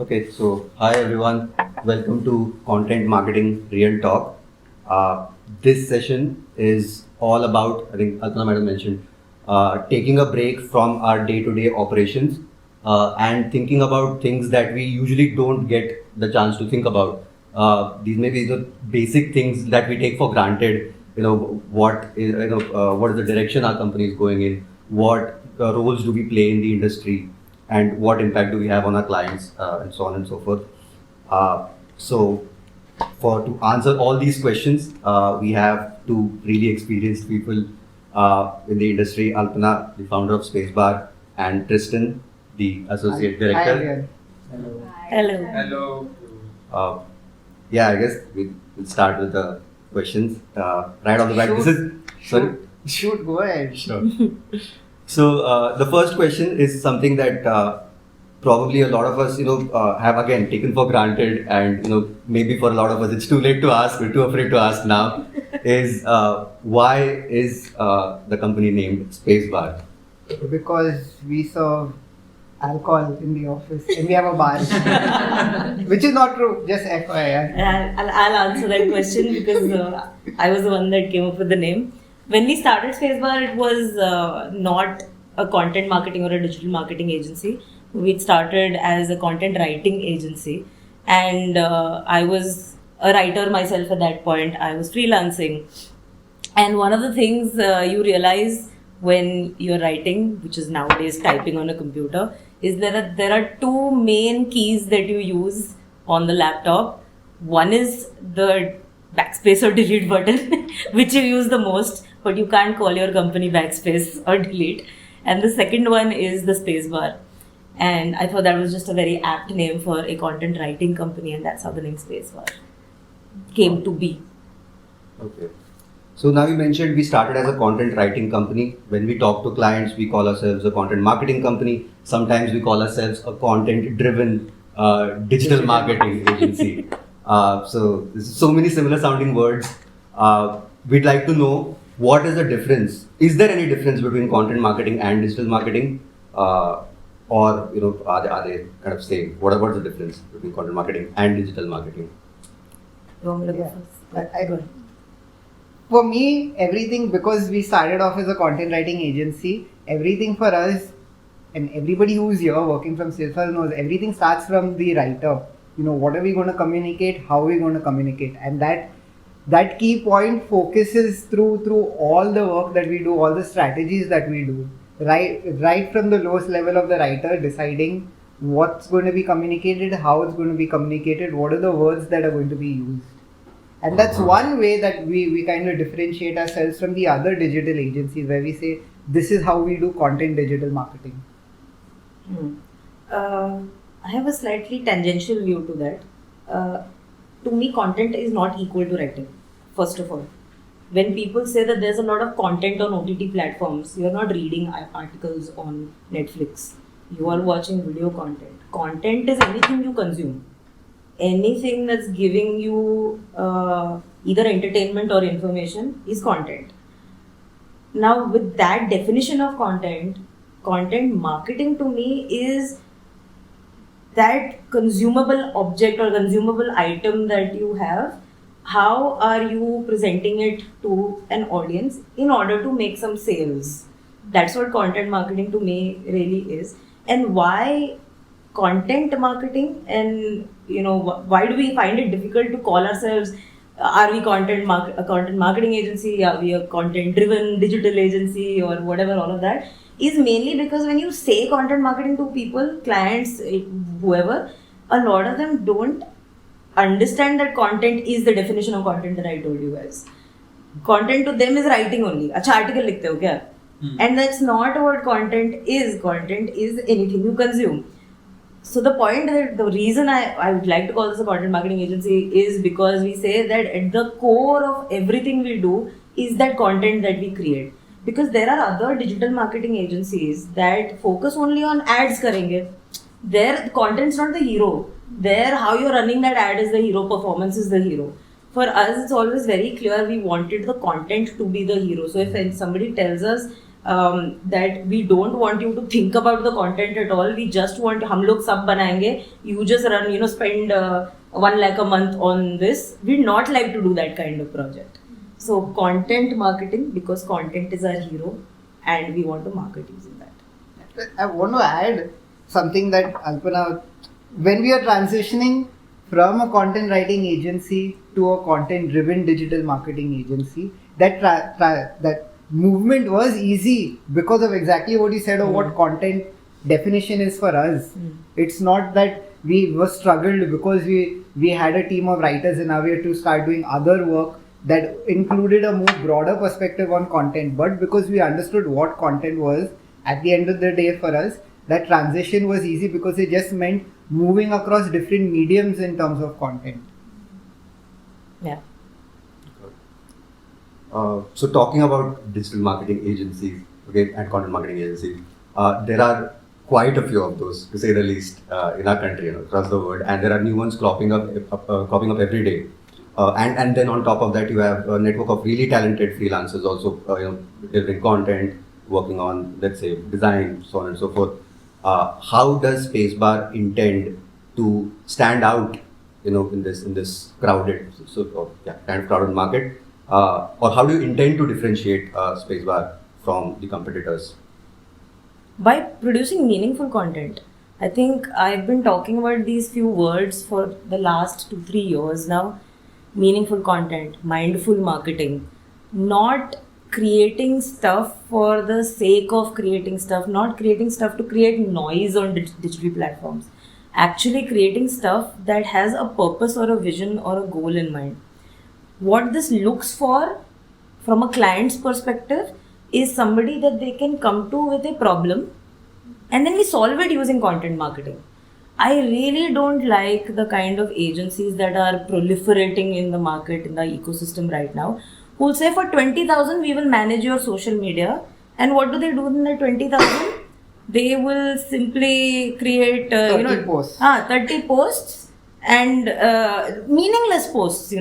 Okay, so hi everyone, welcome to Content Marketing Real Talk. This session is all about, I think Alpana might have mentioned, taking a break from our day-to-day operations and thinking about things that we usually don't get the chance to think about. These may be the basic things that we take for granted. What is the direction our company is going in? What roles do we play in the industry? And what impact do we have on our clients, and so on and so forth. So, to answer all these questions, we have two really experienced people in the industry: Alpana, the founder of Spacebar, and Tristan, the associate director. Hello. Hello. Uh, yeah, I guess we'll start with the questions right off the bat. This is sorry. Shoot, go ahead. Sure. So the first question is something that probably a lot of us, have again taken for granted, and maybe for a lot of us it's too late to ask, we're too afraid to ask now. Is why is the company named Spacebar? Because we serve alcohol in the office and we have a bar. Which is not true, just FYI. And I'll answer that question because I was the one that came up with the name. When we started Spacebar, it was not a content marketing or a digital marketing agency. We started as a content writing agency, and I was a writer myself at that point. I was freelancing, and one of the things you realize when you're writing, which is nowadays typing on a computer, is that there are two main keys that you use on the laptop. One is the backspace or delete button, which you use the most, but you can't call your company backspace or delete. And the second one is the spacebar. And I thought that was just a very apt name for a content writing company, and that's how the name Spacebar came to be. Okay. So now you mentioned we started as a content writing company. When we talk to clients, we call ourselves a content marketing company. Sometimes we call ourselves a content driven digital marketing agency. So there's so many similar sounding words. We'd like to know, what is the difference? Is there any difference between content marketing and digital marketing? Or are they kind of same? What's the difference between content marketing and digital marketing? You want me to go Yeah. first? Go ahead. For me, everything, because we started off as a content writing agency, everything for us, and everybody who's here working from Spacebar knows, everything starts from the writer. What are we going to communicate? How are we going to communicate? And that key point focuses through all the work that we do, all the strategies that we do. Right from the lowest level of the writer, deciding what's going to be communicated, how it's going to be communicated, what are the words that are going to be used. And that's one way that we kind of differentiate ourselves from the other digital agencies, where we say, this is how we do content digital marketing. I have a slightly tangential view to that. To me, content is not equal to writing, first of all. When people say that there's a lot of content on OTT platforms, you're not reading articles on Netflix. You are watching video content. Content is anything you consume. Anything that's giving you either entertainment or information is content. Now, with that definition of content marketing to me is that consumable object or consumable item that you have. How are you presenting it to an audience in order to make some sales? That's what content marketing to me really is. And why content marketing, and why do we find it difficult to call ourselves, are we a content marketing agency, are we a content driven digital agency, or whatever, all of that is mainly because when you say content marketing to people, clients, whoever, a lot of them don't understand that content is the definition of content that I told you guys. Content to them is writing only. Acha article likhte ho kya? And that's not what content is. Content is anything you consume. So the point that the reason I would like to call this a content marketing agency is because we say that at the core of everything we do is that content that we create. Because there are other digital marketing agencies that focus only on ads karenge. Their content's not the hero. There, how you're running that ad is the hero, performance is the hero. For us, it's always very clear we wanted the content to be the hero. So if somebody tells us that we don't want you to think about the content at all. We just want हम लोग सब बनाएंगे. You just run, spend 1 lakh a month on this. We not like to do that kind of project. So content marketing, because content is our hero, and we want to market using that. I want to add something that Alpana, when we are transitioning from a content writing agency to a content driven digital marketing agency, that movement was easy because of exactly what you said of what content definition is for us. It's not that we were struggled because we had a team of writers and now we had to start doing other work that included a more broader perspective on content, but because we understood what content was at the end of the day for us, that transition was easy because it just meant moving across different mediums in terms of content. Yeah. So talking about digital marketing agencies, okay, and content marketing agencies, there are quite a few of those, to say the least, in our country, across the world, and there are new ones cropping up every day. And then on top of that, you have a network of really talented freelancers also, delivering content, working on, let's say, design, so on and so forth. How does Spacebar intend to stand out, in this crowded, kind of crowded market? Or how do you intend to differentiate Spacebar from the competitors? By producing meaningful content. I think I've been talking about these few words for the last 2-3 years now. Meaningful content, mindful marketing, not creating stuff for the sake of creating stuff, not creating stuff to create noise on digital platforms, actually creating stuff that has a purpose or a vision or a goal in mind. What this looks for from a client's perspective is somebody that they can come to with a problem and then we solve it using content marketing. I really don't like the kind of agencies that are proliferating in the market, in the ecosystem right now, who'll say for 20,000 we will manage your social media, and what do they do in the 20,000? They will simply create 30 posts. 30 posts and meaningless posts,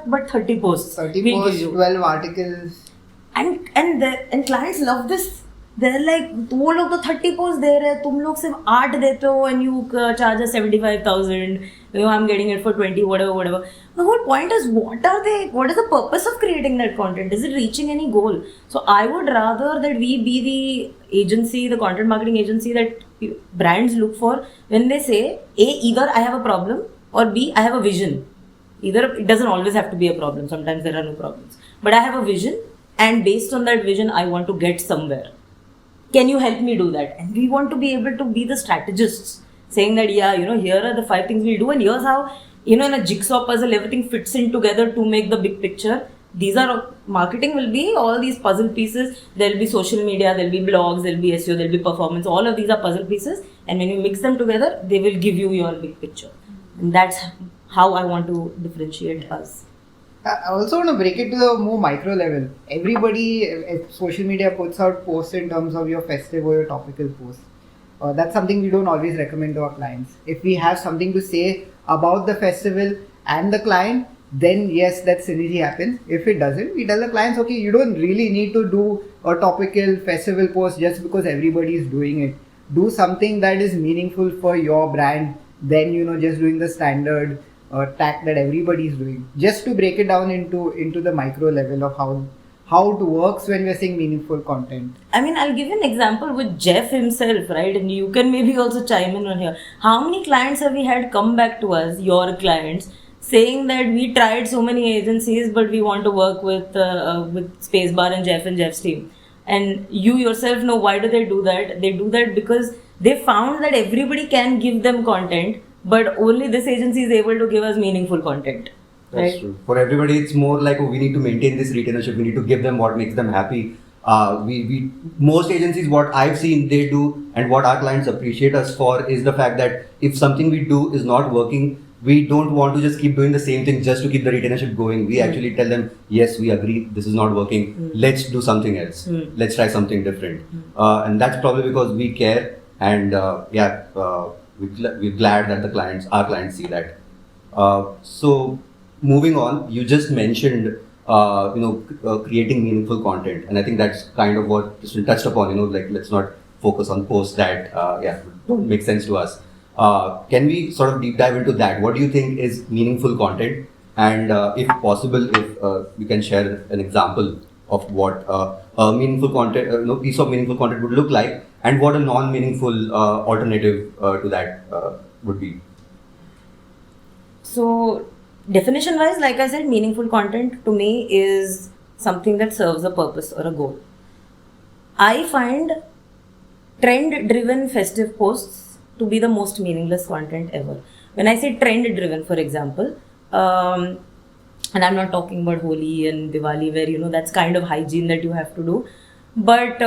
but 30 posts. 30 posts, 12 articles. And clients love this. They're like, वो लोग तो 30 posts दे रहे हैं, तुम लोग सिर्फ 8 देते हो and you charge us 75,000, I'm getting it for 20, whatever. The whole point is, what is the purpose of creating that content? Is it reaching any goal? So I would rather that we be the agency, the content marketing agency that brands look for when they say, A, either I have a problem, or B, I have a vision. Either, it doesn't always have to be a problem, sometimes there are no problems. But I have a vision, and based on that vision, I want to get somewhere. Can you help me do that? And we want to be able to be the strategists, saying that, here are the 5 things we'll do, and here's how, in a jigsaw puzzle, everything fits in together to make the big picture. These are, marketing will be all these puzzle pieces. There'll be social media, there'll be blogs, there'll be SEO, there'll be performance. All of these are puzzle pieces, and when you mix them together, they will give you your big picture. And that's how I want to differentiate us. I also want to break it to the more micro level. Everybody, social media puts out posts in terms of your festive or your topical posts. That's something we don't always recommend to our clients. If we have something to say about the festival and the client, then yes, that synergy happens. If it doesn't, we tell the clients, okay, you don't really need to do a topical festival post just because everybody is doing it. Do something that is meaningful for your brand, then, just doing the standard tack that everybody is doing, just to break it down into the micro level of how it works when we're saying meaningful content. I mean, I'll give you an example with Jeff himself, right? And you can maybe also chime in on here. How many clients have we had come back to us, your clients, saying that we tried so many agencies, but we want to work with Spacebar and Jeff's team? And you yourself know, why do they do that? They do that because they found that everybody can give them content, but only this agency is able to give us meaningful content. That's right? true. For everybody, it's more like, we need to maintain this retainership. We need to give them what makes them happy. Most agencies, what I've seen they do and what our clients appreciate us for is the fact that if something we do is not working, we don't want to just keep doing the same thing just to keep the retainership going. We actually tell them, yes, we agree, this is not working. Let's do something else. Let's try something different. And that's probably because we care, and we're glad that our clients see that. So moving on, you just mentioned creating meaningful content. And I think that's kind of what Tristan touched upon. Like let's not focus on posts that don't make sense to us. Can we sort of deep dive into that? What do you think is meaningful content? And if possible, if you can share an example of what a meaningful content, piece of meaningful content would look like, and what a non-meaningful alternative to that would be. So, definition wise, like I said, meaningful content to me is something that serves a purpose or a goal. I find trend driven festive posts to be the most meaningless content ever. When I say trend driven, for example, and I'm not talking about Holi and Diwali where that's kind of hygiene that you have to do, but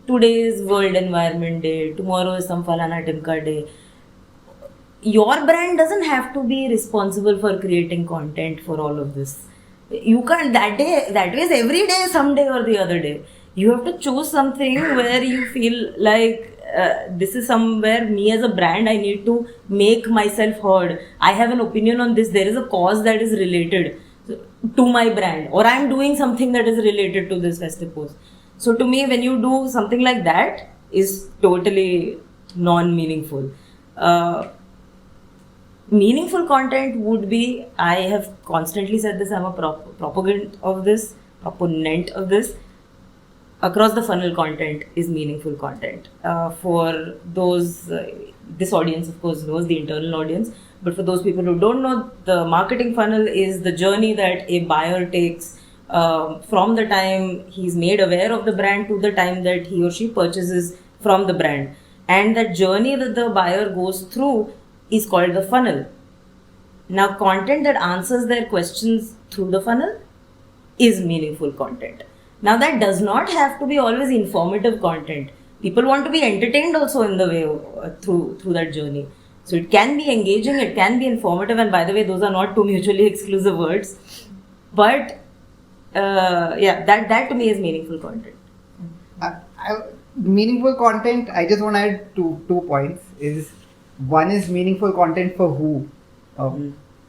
today is World Environment Day, tomorrow is some Falana Timka Day. Your brand doesn't have to be responsible for creating content for all of this. You can't that way is every day, someday or the other day. You have to choose something where you feel like this is somewhere me as a brand I need to make myself heard. I have an opinion on this. There is a cause that is related to my brand, or I'm doing something that is related to this festive post. So to me, when you do something like that, is totally non-meaningful. Meaningful content would be, I have constantly said this, I'm a proponent of this, across the funnel content is meaningful content. For those, this audience of course knows, the internal audience, but for those people who don't know, the marketing funnel is the journey that a buyer takes from the time he's made aware of the brand to the time that he or she purchases from the brand. And that journey that the buyer goes through is called the funnel. Now, content that answers their questions through the funnel is meaningful content. Now, that does not have to be always informative content. People want to be entertained also in the way through that journey. So it can be engaging, it can be informative, and by the way, those are not two mutually exclusive words. But that to me is meaningful content. Meaningful content, I just want to add two points. One is meaningful content for who?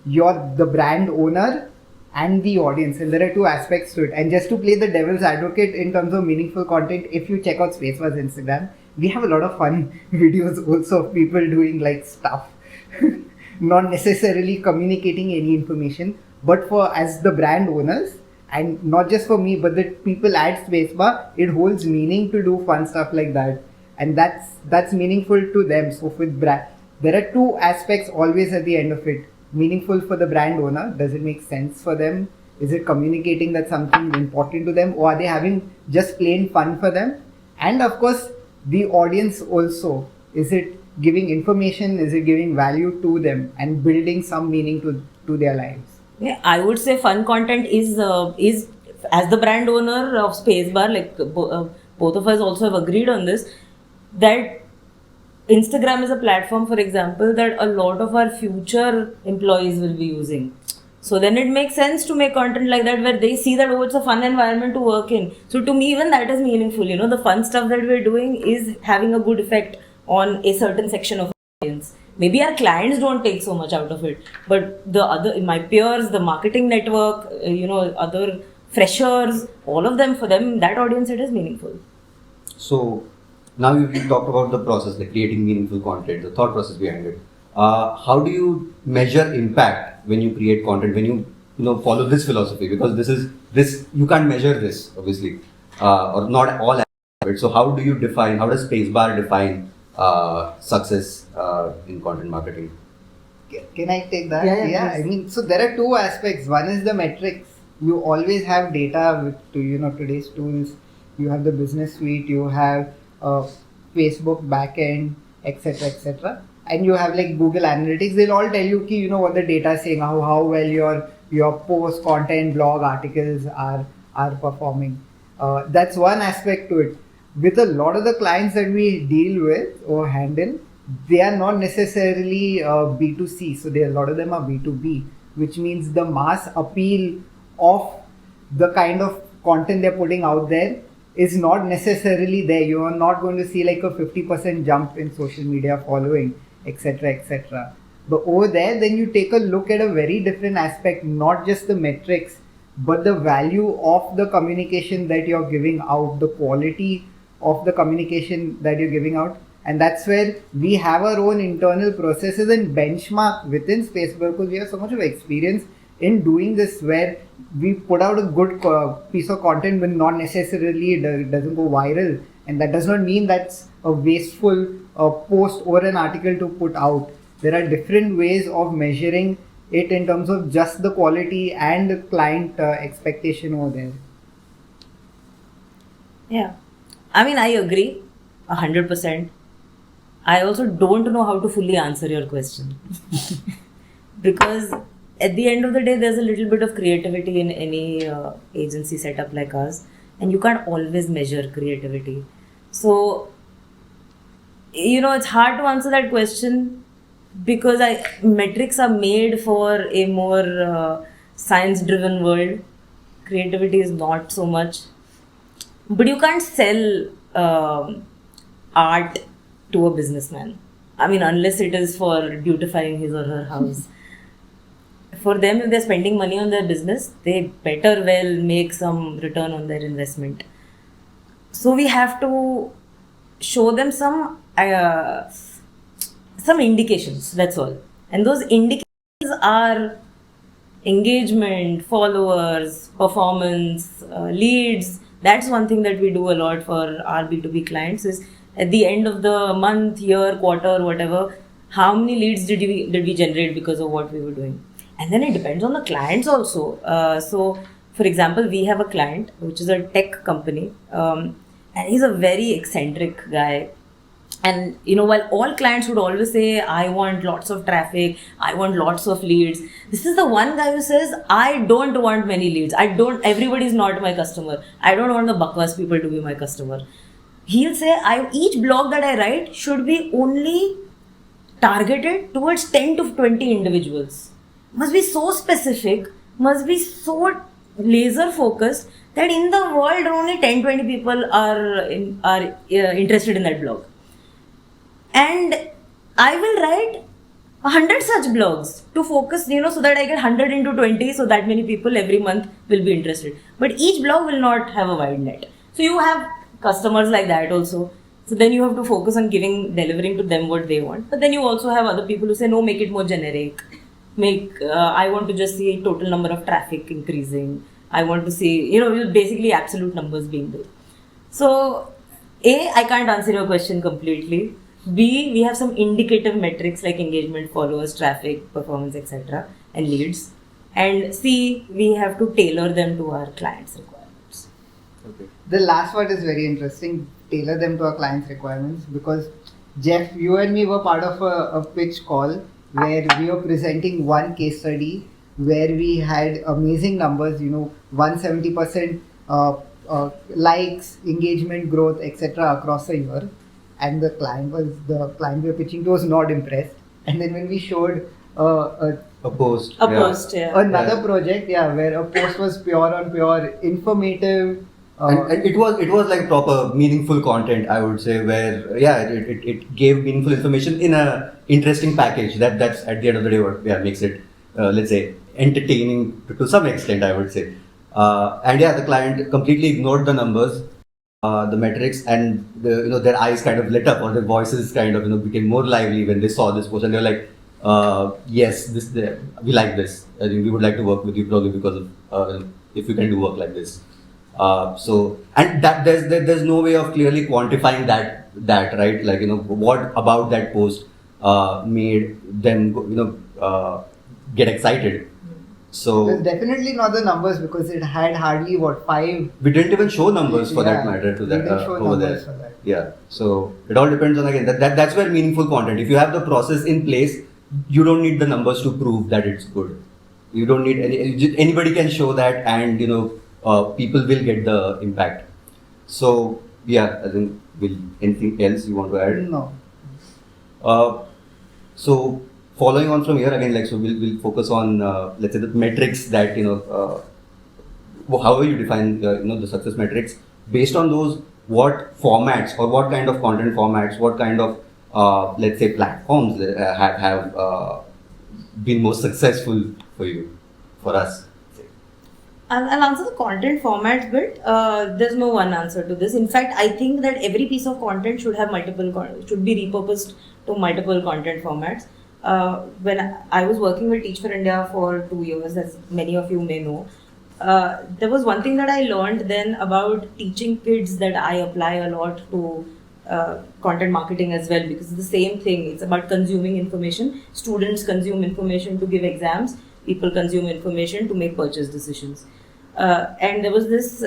You're the brand owner and the audience, and there are two aspects to it. And just to play the devil's advocate in terms of meaningful content, if you check out Spacebar's Instagram, we have a lot of fun videos also of people doing like stuff, not necessarily communicating any information, but for as the brand owners, and not just for me, but the people at Spacebar, it holds meaning to do fun stuff like that, and that's meaningful to them. So with brand, there are two aspects always at the end of it. Meaningful for the brand owner, does it make sense for them? Is it communicating that something important to them, or are they having just plain fun for them? And of course, the audience also, is it giving information, is it giving value to them and building some meaning to their lives? Yeah, I would say fun content is as the brand owner of Spacebar, like both of us also have agreed on this, that Instagram is a platform, for example, that a lot of our future employees will be using. So then it makes sense to make content like that where they see that, oh, it's a fun environment to work in. So to me, even that is meaningful. The fun stuff that we're doing is having a good effect on a certain section of the audience. Maybe our clients don't take so much out of it, but my peers, the marketing network, other freshers, all of them, for them, that audience, it is meaningful. So now we've talked about the process, like creating meaningful content, the thought process behind it. How do you measure impact when you create content, when you follow this philosophy? Because this you can't measure this, obviously, or not all aspects of it. So how does Spacebar define success in content marketing? Can I take that? Yeah. I mean, so there are two aspects. One is the metrics. You always have data with today's tools. You have the business suite, you have Facebook backend, etc. And you have like Google Analytics. They'll all tell you what the data is saying, how well your post, content, blog, articles are performing. That's one aspect to it. With a lot of the clients that we deal with or handle, they are not necessarily B2C. So a lot of them are B2B, which means the mass appeal of the kind of content they're putting out there is not necessarily there. You are not going to see like a 50% jump in social media following, etc. But over there, then you take a look at a very different aspect, not just the metrics, but the value of the communication that you're giving out, the quality of the communication that you're giving out. And that's where we have our own internal processes and benchmark within Spacebar, because we have so much of experience in doing this, where we put out a good piece of content but not necessarily it doesn't go viral, and that does not mean that's a wasteful post or an article to put out. There are different ways of measuring it in terms of just the quality and the client expectation over there. Yeah, I mean, I agree 100%. I also don't know how to fully answer your question because at the end of the day, there's a little bit of creativity in any agency setup like us, and you can't always measure creativity. So, it's hard to answer that question because metrics are made for a more science-driven world. Creativity is not so much. But you can't sell art to a businessman. I mean, unless it is for beautifying his or her house. For them, if they're spending money on their business, they better well make some return on their investment. So we have to show them some indications, that's all. And those indications are engagement, followers, performance, leads. That's one thing that we do a lot for our B2B clients is at the end of the month, year, quarter, whatever, how many leads did we generate because of what we were doing? And then it depends on the clients also. So, for example, we have a client which is a tech company, and he's a very eccentric guy. And while all clients would always say, I want lots of traffic, I want lots of leads, this is the one guy who says, I don't want many leads. Everybody's not my customer. I don't want the bakwas people to be my customer. He'll say, each blog that I write should be only targeted towards 10 to 20 individuals. Must be so specific, must be so laser focused that in the world only 10-20 people are interested in that blog. And I will write 100 such blogs to focus, so that I get 100 into 20, so that many people every month will be interested. But each blog will not have a wide net. So you have customers like that also. So then you have to focus on delivering to them what they want. But then you also have other people who say, no, make it more generic. I want to just see total number of traffic increasing. I want to see, basically absolute numbers being there. So, A, I can't answer your question completely. B, we have some indicative metrics like engagement, followers, traffic, performance, etc. and leads. And C, we have to tailor them to our clients' requirements. Okay. The last part is very interesting, tailor them to our clients' requirements, because Jeff, you and me were part of a pitch call where we were presenting one case study where we had amazing numbers, 170% likes, engagement growth, etc. across a year. And the client we were pitching to was not impressed. And then when we showed a post, another project, where a post was pure on pure, informative, and it was like proper meaningful content, I would say, where it gave meaningful information in a interesting package. That's at the end of the day what makes it let's say entertaining to some extent, I would say. And the client completely ignored the numbers, the metrics, and their eyes kind of lit up, or their voices kind of became more lively when they saw this post, and they were like, yes, we like this. I think we would like to work with you probably because of if you can do work like this. So, and that there's no way of clearly quantifying that right, like what about that post made them get excited. So there's definitely not the numbers, because it had hardly 5. We didn't even show numbers for that matter to that over there. For that. Yeah, so it all depends on, again, that's where meaningful content. If you have the process in place, you don't need the numbers to prove that it's good. You don't need anybody can show that, and people will get the impact. So I think anything else you want to add? No. So following on from here again, we'll focus on let's say the metrics that however you define the success metrics. Based on those, what formats or what kind of content formats, what kind of let's say platforms have been most successful for us? I'll answer the content formats bit. There's no one answer to this. In fact, I think that every piece of content should have should be repurposed to multiple content formats. When I was working with Teach for India for 2 years, as many of you may know, there was one thing that I learned then about teaching kids that I apply a lot to content marketing as well, because it's the same thing. It's about consuming information. Students consume information to give exams. People consume information to make purchase decisions. And there was this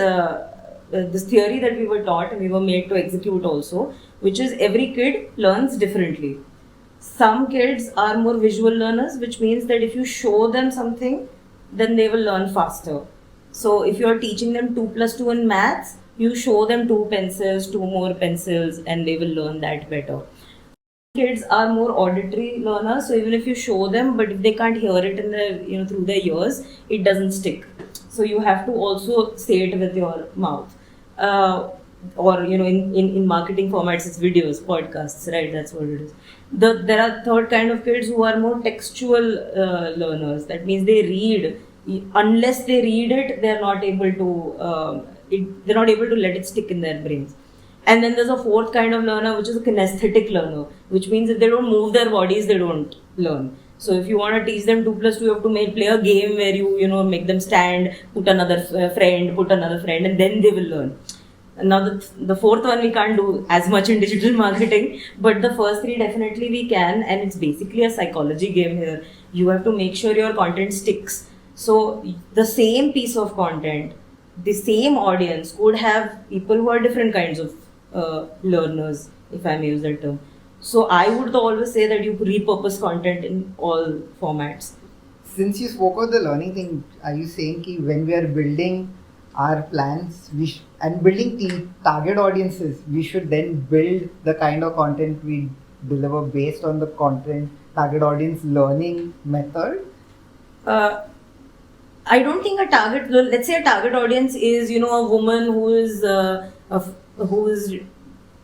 theory that we were taught and we were made to execute also, which is every kid learns differently. Some kids are more visual learners, which means that if you show them something, then they will learn faster. So if you are teaching them 2 plus 2 in maths, you show them 2 pencils, 2 more pencils, and they will learn that better. Kids are more auditory learners, so even if you show them, but if they can't hear it in their, through their ears, it doesn't stick. So you have to also say it with your mouth. Or in marketing formats, it's videos, podcasts, right? That's what it is. There are third kind of kids who are more textual learners. That means they read. Unless they read it, they're not able to. They're not able to let it stick in their brains. And then there's a fourth kind of learner, which is a kinesthetic learner, which means if they don't move their bodies, they don't learn. So if you want to teach them 2 plus 2, you have to play a game where you make them stand, put another friend, and then they will learn. Now the fourth one we can't do as much in digital marketing, but the first 3 definitely we can, and it's basically a psychology game here. You have to make sure your content sticks. So the same piece of content, the same audience could have people who are different kinds of learners, if I may use that term. So I would always say that you repurpose content in all formats. Since you spoke of the learning thing, are you saying that when we are building our plans and building target audiences, we should then build the kind of content we deliver based on the content target audience learning method? I don't think let's say a target audience is, a woman who is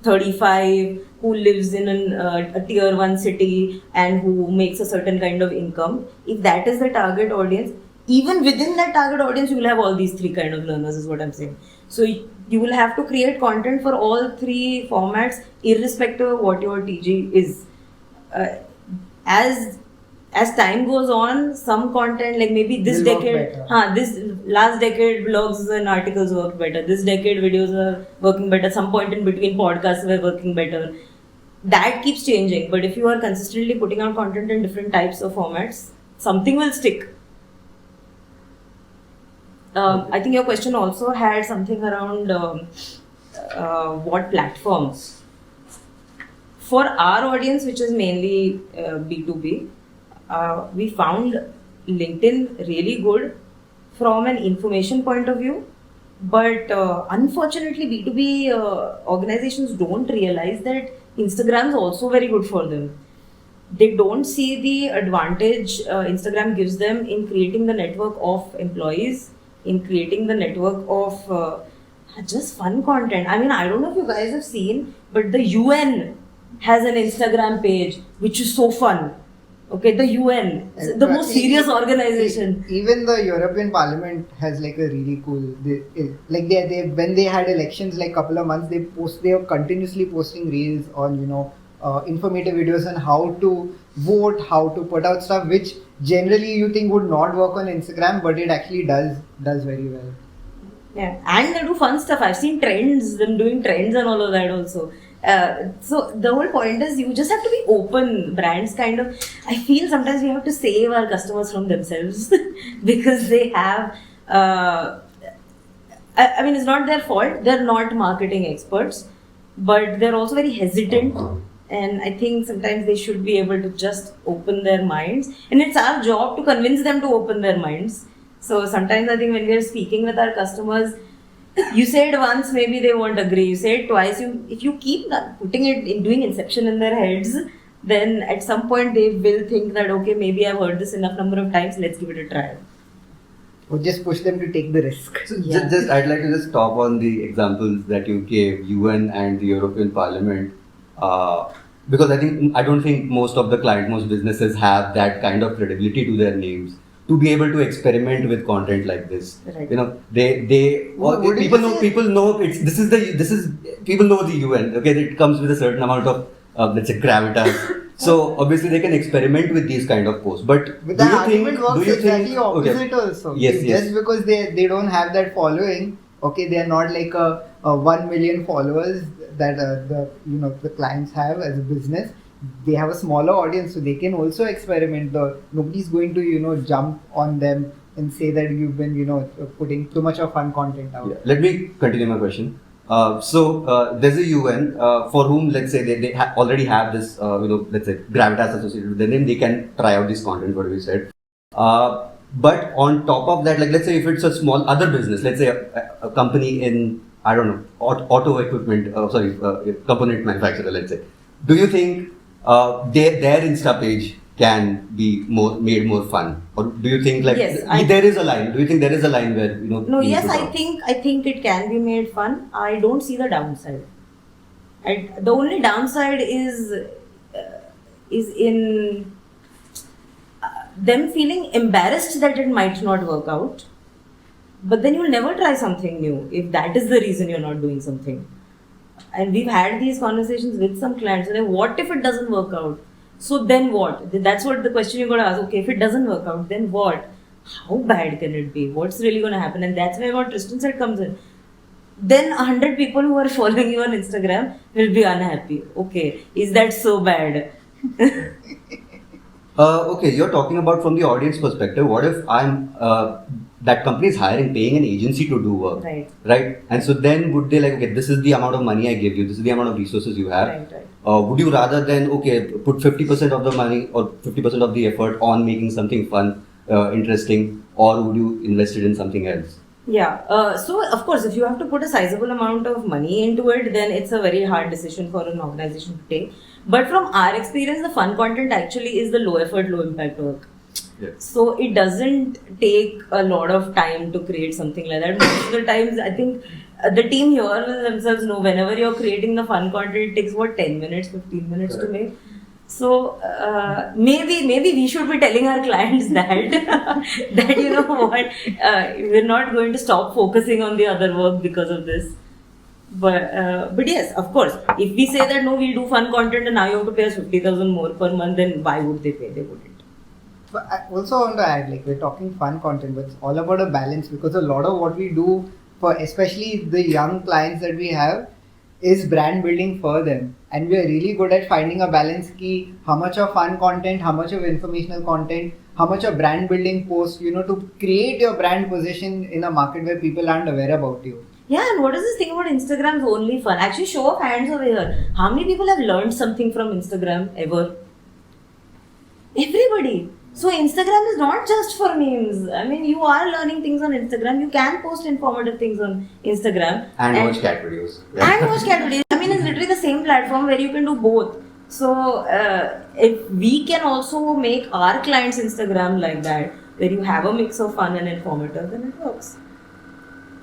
35, who lives in a tier 1 city and who makes a certain kind of income. If that is the target audience, even within that target audience, you will have all these 3 kind of learners, is what I'm saying. So you will have to create content for all 3 formats, irrespective of what your TG is. As time goes on, some content, like maybe this decade, this last decade blogs and articles work better. This decade videos are working better. Some point in between podcasts were working better. That keeps changing. But if you are consistently putting out content in different types of formats, something will stick. I think your question also had something around what platforms. For our audience, which is mainly B2B, we found LinkedIn really good from an information point of view, but unfortunately B2B organizations don't realize that Instagram is also very good for them. They don't see the advantage Instagram gives them in creating the network of employees, in creating the network of just fun content. I mean, I don't know if you guys have seen, but the UN has an Instagram page which is so fun. Okay, the UN, the most serious organization. Even the European Parliament has like a really cool. When they had elections like couple of months, they were continuously posting reels on informative videos on how to vote, how to put out stuff, which generally you think would not work on Instagram, but it actually does very well. Yeah, and they do fun stuff. I've seen them doing trends and all of that also. So the whole point is you just have to be open. Brands kind of, I feel sometimes we have to save our customers from themselves because they have, I mean, it's not their fault. They're not marketing experts, but they're also very hesitant. And I think sometimes they should be able to just open their minds. And it's our job to convince them to open their minds. So sometimes I think when we are speaking with our customers, you say it once, maybe they won't agree. You say it twice. If you keep putting it in, doing inception in their heads, then at some point they will think that, okay, maybe I've heard this enough number of times, let's give it a try. Or just push them to take the risk. So I'd like to just stop on the examples that you gave, UN and the European Parliament, because I don't think most businesses have that kind of credibility to their names to be able to experiment with content like this. Right. You know, they Wouldn't people you know say- people know this is people know the UN. Okay, it comes with a certain amount of let's say gravitas. So obviously they can experiment with these kind of posts. But But do that you argument think? works Do you exactly think? opposite Okay. also. Yes, yes. Just because they don't have that following, okay, they are not like a 1 million followers that the clients have as a business. They have a smaller audience, so they can also experiment. Nobody's going to jump on them and say that you've been putting too much of fun content out. Yeah. Let me continue my question. There's a UN for whom, let's say, they already have this, let's say, gravitas associated with them, they can try out this content, what we said. But on top of that, like, let's say if it's a small other business, let's say a company in, I don't know, auto equipment, component manufacturer, let's say. Do you think their Insta page can be made more fun, or do you think like Yes, there is a line? Do you think there is a line where No, we need yes, to I draw? think it can be made fun. I don't see the downside. The only downside is in them feeling embarrassed that it might not work out. But then you'll never try something new if that is the reason you're not doing something. And we've had these conversations with some clients. And what if it doesn't work out? So then what? That's what the question you're going to ask. Okay, if it doesn't work out, then what? How bad can it be? What's really going to happen? And that's where what Tristan said comes in. Then 100 people who are following you on Instagram will be unhappy. Okay, is that so bad? Okay, you're talking about from the audience perspective. What if I'm that company is paying an agency to do work, Right. And so then would they like, okay, this is the amount of money I give you, this is the amount of resources you have. Right. Would you rather than put 50% of the money or 50% of the effort on making something fun, interesting, or would you invest it in something else? Yeah. So of course, if you have to put a sizable amount of money into it, then it's a very hard decision for an organization to take. But from our experience, the fun content actually is the low effort, low impact work. Yes. So it doesn't take a lot of time to create something like that. Most of the times, I think the team here will themselves know whenever you're creating the fun content, it takes 10 minutes, 15 minutes to make. So maybe we should be telling our clients that you know what, we're not going to stop focusing on the other work because of this. But yes, of course, if we say that no, we'll do fun content and now you have to pay us 50,000 more per month, then why would they pay? They wouldn't. But I also want to add, like, we're talking fun content, but it's all about a balance, because a lot of what we do for especially the young clients that we have is brand building for them, and we are really good at finding a balance key, how much of fun content, how much of informational content, how much of brand building posts, to create your brand position in a market where people aren't aware about you. Yeah, and what is this thing about Instagram's only fun? Actually, show of hands over here. How many people have learned something from Instagram ever? Everybody. So Instagram is not just for memes. I mean, you are learning things on Instagram. You can post informative things on Instagram. And watch cat videos. And watch cat videos. I mean, it's literally the same platform where you can do both. So if we can also make our clients' Instagram like that, where you have a mix of fun and informative, then it works.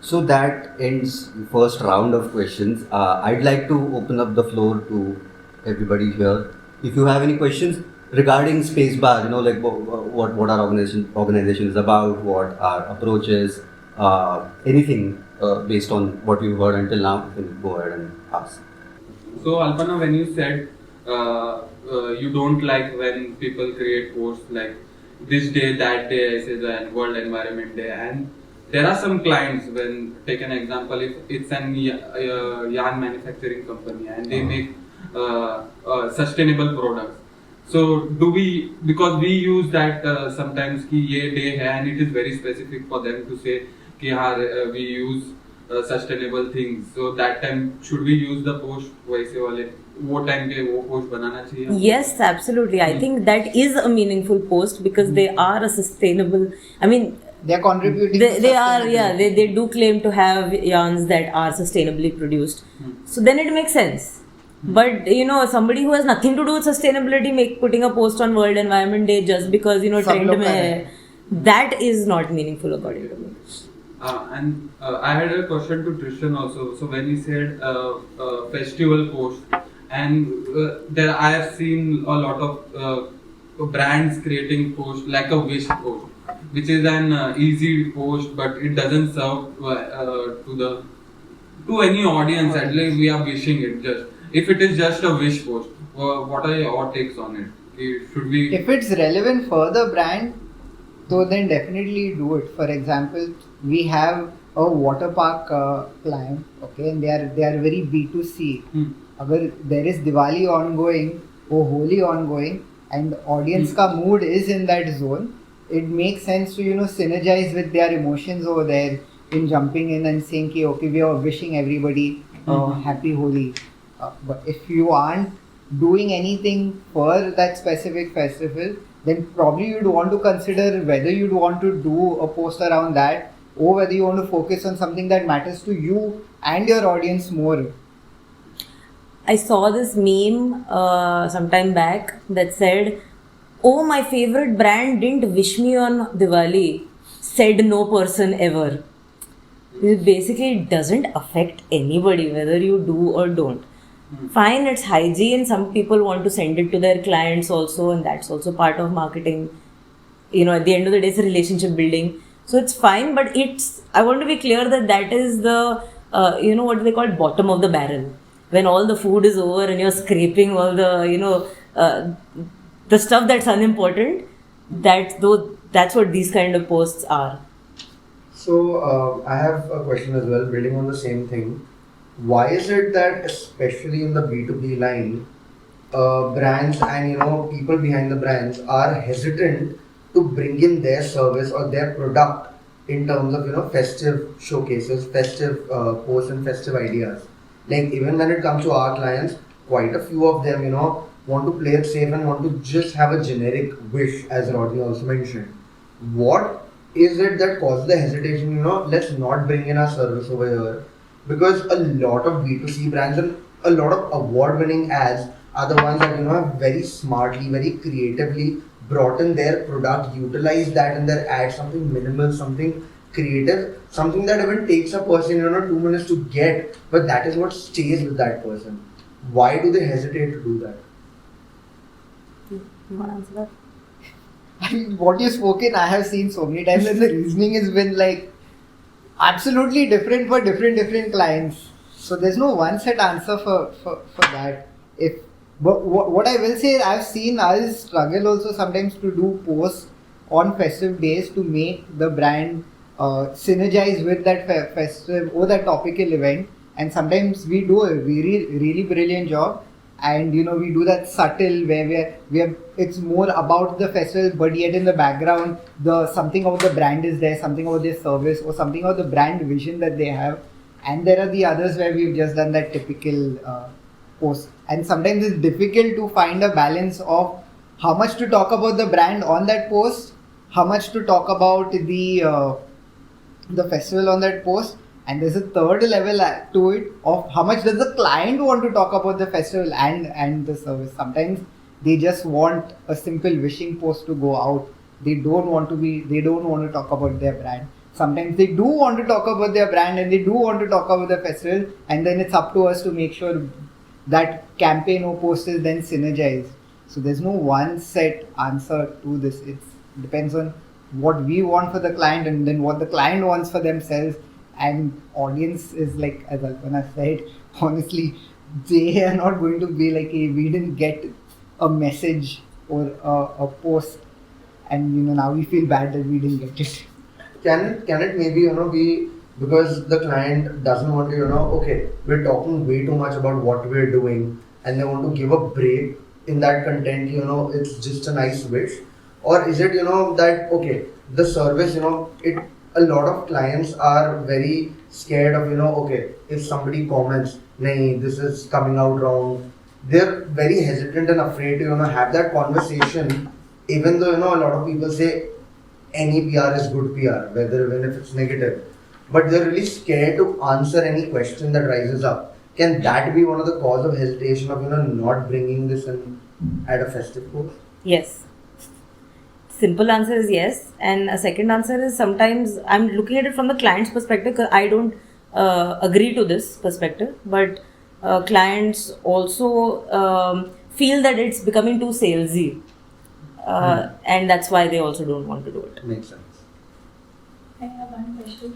So that ends the first round of questions. I'd like to open up the floor to everybody here. If you have any questions regarding Spacebar, like what our organization is about, what our approach is, anything based on what you've heard until now, you can go ahead and ask. So Alpana, when you said you don't like when people create posts like this day, that day, I say the World Environment Day, and there are some clients, when take an example, if it's an yarn manufacturing company and they make sustainable products. So because we use that sometimes ki ye day hai, and it is very specific for them to say ki we use sustainable things. So that time should we use the post वैसे वाले वो time पे वो post बनाना चाहिए? Yes, absolutely. I think that is a meaningful post because they are a sustainable. I mean, they're contributing. They are, yeah. They do claim to have yarns that are sustainably produced. So then it makes sense. But somebody who has nothing to do with sustainability putting a post on World Environment Day just because trend mein hai, that is not meaningful according to me. And I had a question to Tristan also. So when he said festival post, and there I have seen a lot of brands creating post like a wish post, which is an easy post, but it doesn't serve to any audience. At least we are wishing it just. If it is just a wish post, what are your takes on it? Should we? If it's relevant for the brand, so then definitely do it. For example, we have a water park client, okay, and they are very B2C. अगर there is Diwali ongoing or Holi ongoing and audience का mood is in that zone, it makes sense to synergize with their emotions over there in jumping in and saying कि okay, we are wishing everybody happy Holi. But if you aren't doing anything for that specific festival, then probably you'd want to consider whether you'd want to do a post around that or whether you want to focus on something that matters to you and your audience more. I saw this meme sometime back that said, "Oh, my favorite brand didn't wish me on Diwali," said no person ever. Basically, it doesn't affect anybody whether you do or don't. Fine, it's hygiene. Some people want to send it to their clients also, and that's also part of marketing. At the end of the day, it's a relationship building. So it's fine, but I want to be clear that is the, what they call bottom of the barrel. When all the food is over and you're scraping all the, the stuff that's unimportant, that's what these kind of posts are. So I have a question as well, building on the same thing. Why is it that especially in the B2B line, brands and people behind the brands are hesitant to bring in their service or their product in terms of festive showcases, festive posts and festive ideas? Like even when it comes to our clients, quite a few of them want to play it safe and want to just have a generic wish, as Rodney also mentioned. What is it that causes the hesitation, let's not bring in our service over here? Because a lot of B2C brands and a lot of award-winning ads are the ones that have very smartly, very creatively brought in their product, utilized that in their ad, something minimal, something creative, something that even takes a person 2 minutes to get, but that is what stays with that person. Why do they hesitate to do that? You want to answer that? I mean, what you've spoken, I have seen so many times, and the reasoning has been like absolutely different for different clients. So there's no one set answer for that. But what I will say, I've seen us struggle also sometimes to do posts on festive days to make the brand synergize with that festive or that topical event. And sometimes we do a really brilliant job, and we do that subtle where it's more about the festival, but yet in the background something about the brand is there, something about their service or something about the brand vision that they have. And there are the others where we've just done that typical post, and sometimes it's difficult to find a balance of how much to talk about the brand on that post, how much to talk about the festival on that post. And there's a third level to it of how much does the client want to talk about the festival and the service. Sometimes they just want a simple wishing post to go out. They don't want to talk about their brand. Sometimes they do want to talk about their brand and they do want to talk about the festival, and then it's up to us to make sure that campaign or post is then synergized. So there's no one set answer to this. It depends on what we want for the client and then what the client wants for themselves. And audience is like, as Alpana said, honestly, they are not going to be like, hey, we didn't get a message or a post, and now we feel bad that we didn't get it. Can it maybe be because the client doesn't want to okay, we're talking way too much about what we're doing, and they want to give a break in that content, it's just a nice wish? Or is it that okay, the service, a lot of clients are very scared of okay, if somebody comments, nahi, this is coming out wrong, they're very hesitant and afraid to have that conversation, even though a lot of people say any PR is good PR, even if it's negative, but they're really scared to answer any question that rises up. Can that be one of the cause of hesitation of not bringing this in at a festive post? Yes. Simple answer is yes, and a second answer is sometimes I'm looking at it from the client's perspective, because I don't agree to this perspective, but clients also feel that it's becoming too salesy. and that's why they also don't want to do it. Makes sense. I have one question.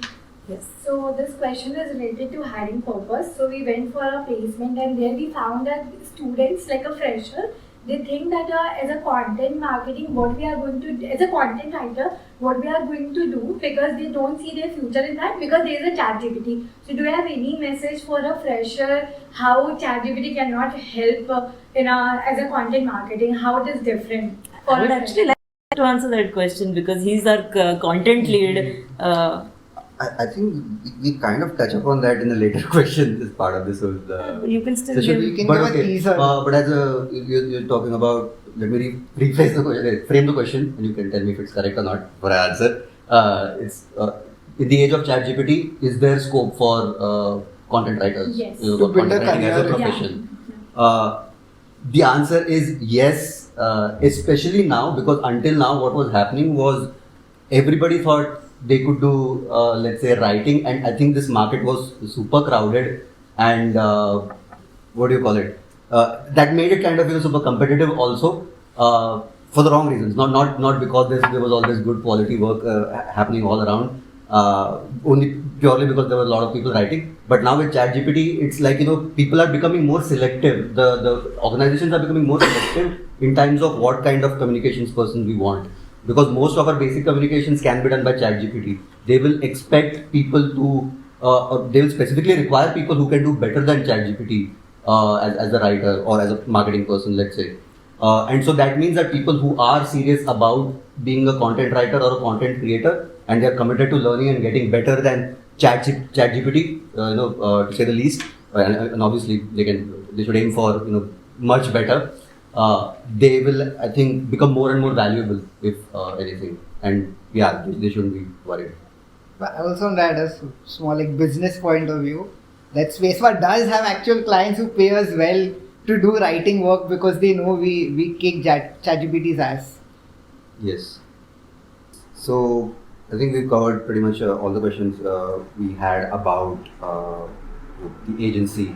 Yes. So this question is related to hiring purpose. So we went for a placement and there we found that students, like a fresher, they think that as a content marketing, what we are going to do, as a content writer, what we are going to do, because they don't see their future in that, because there is a chat GPT. So do you have any message for a fresher, how chat GPT cannot help as a content marketing, how it is different? For I would a actually like to answer that question because he's our content lead. I think we kind of touch upon that in the later question. This part of this whole You can still session. give. You can But give a okay, teaser. but as you're talking about, let me rephrase the question, frame the question, and you can tell me if it's correct or not for an answer. It's in the age of ChatGPT, is there scope for content writers? Yes. You know, To build content a writing as a career. profession. The answer is yes, especially now, because until now what was happening was everybody thought they could do, let's say, writing, and I think this market was super crowded and what do you call it? That made it kind of super competitive also for the wrong reasons. Not because there was all this good quality work happening all around. Only purely because there were a lot of people writing. But now with ChatGPT, it's like people are becoming more selective. The organizations are becoming more selective in terms of what kind of communications person we want. Because most of our basic communications can be done by ChatGPT. They will expect people to, they will specifically require people who can do better than ChatGPT as a writer or as a marketing person, let's say. And so that means that people who are serious about being a content writer or a content creator and they are committed to learning and getting better than ChatGPT, to say the least, and obviously they should aim for much better. They will, I think, become more and more valuable if anything. And yeah, they shouldn't be worried. But I also want to add a small business point of view that Spacebar does have actual clients who pay us well to do writing work because they know we kick ChatGPT's ass. Yes. So I think we've covered pretty much all the questions we had about the agency,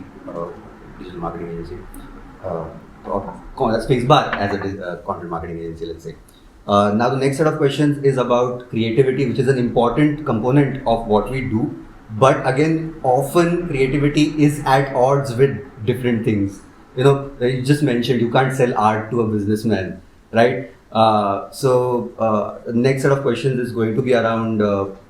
digital marketing agency, Spacebar as a content marketing agency, let's say. Now the next set of questions is about creativity, which is an important component of what we do. But again, often creativity is at odds with different things. You just mentioned you can't sell art to a businessman, right? So next set of questions is going to be around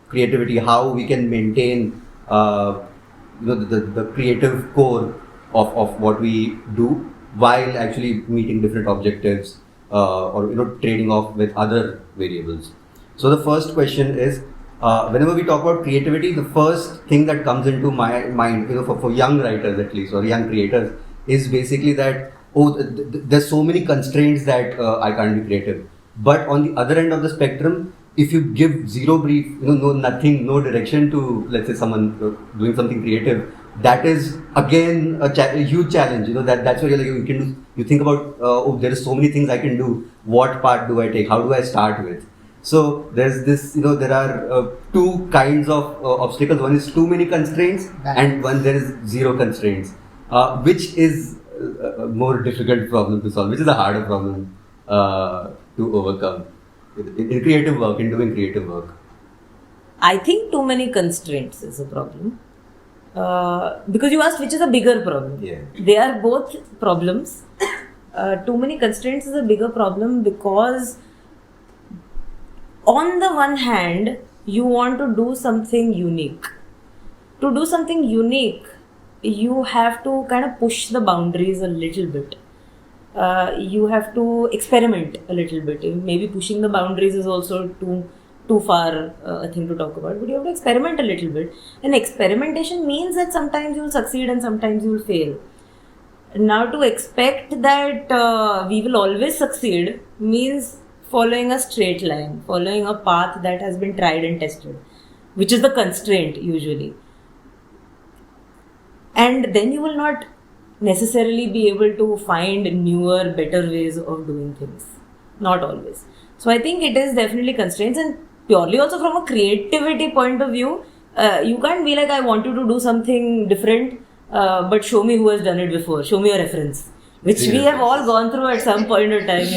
creativity, how we can maintain the creative core of what we do while actually meeting different objectives or trading off with other variables. So the first question is, whenever we talk about creativity, the first thing that comes into my mind, for young writers at least or young creators, is basically that there's so many constraints that I can't be creative. But on the other end of the spectrum, if you give zero brief, no direction to, let's say, someone doing something creative, that is again a huge challenge. That's where you think about, there are so many things I can do. What part do I take? How do I start with? So there's this, there are two kinds of obstacles. One is too many constraints, and one there is zero constraints. Which is a more difficult problem to solve, which is a harder problem to overcome in creative work, in doing creative work? I think too many constraints is a problem. Because you asked which is a bigger problem. Yeah. They are both problems. Too many constraints is a bigger problem because on the one hand, you want to do something unique. To do something unique, you have to kind of push the boundaries a little bit. You have to experiment a little bit. Maybe pushing the boundaries is also too far a thing to talk about, but you have to experiment a little bit. And experimentation means that sometimes you will succeed and sometimes you will fail. Now to expect that we will always succeed means following a straight line, following a path that has been tried and tested, which is the constraint usually. And then you will not necessarily be able to find newer, better ways of doing things. Not always. So I think it is definitely constraints, and purely also from a creativity point of view, you can't be like, I want you to do something different, but show me who has done it before. Show me a reference. which we have all gone through at some point of time.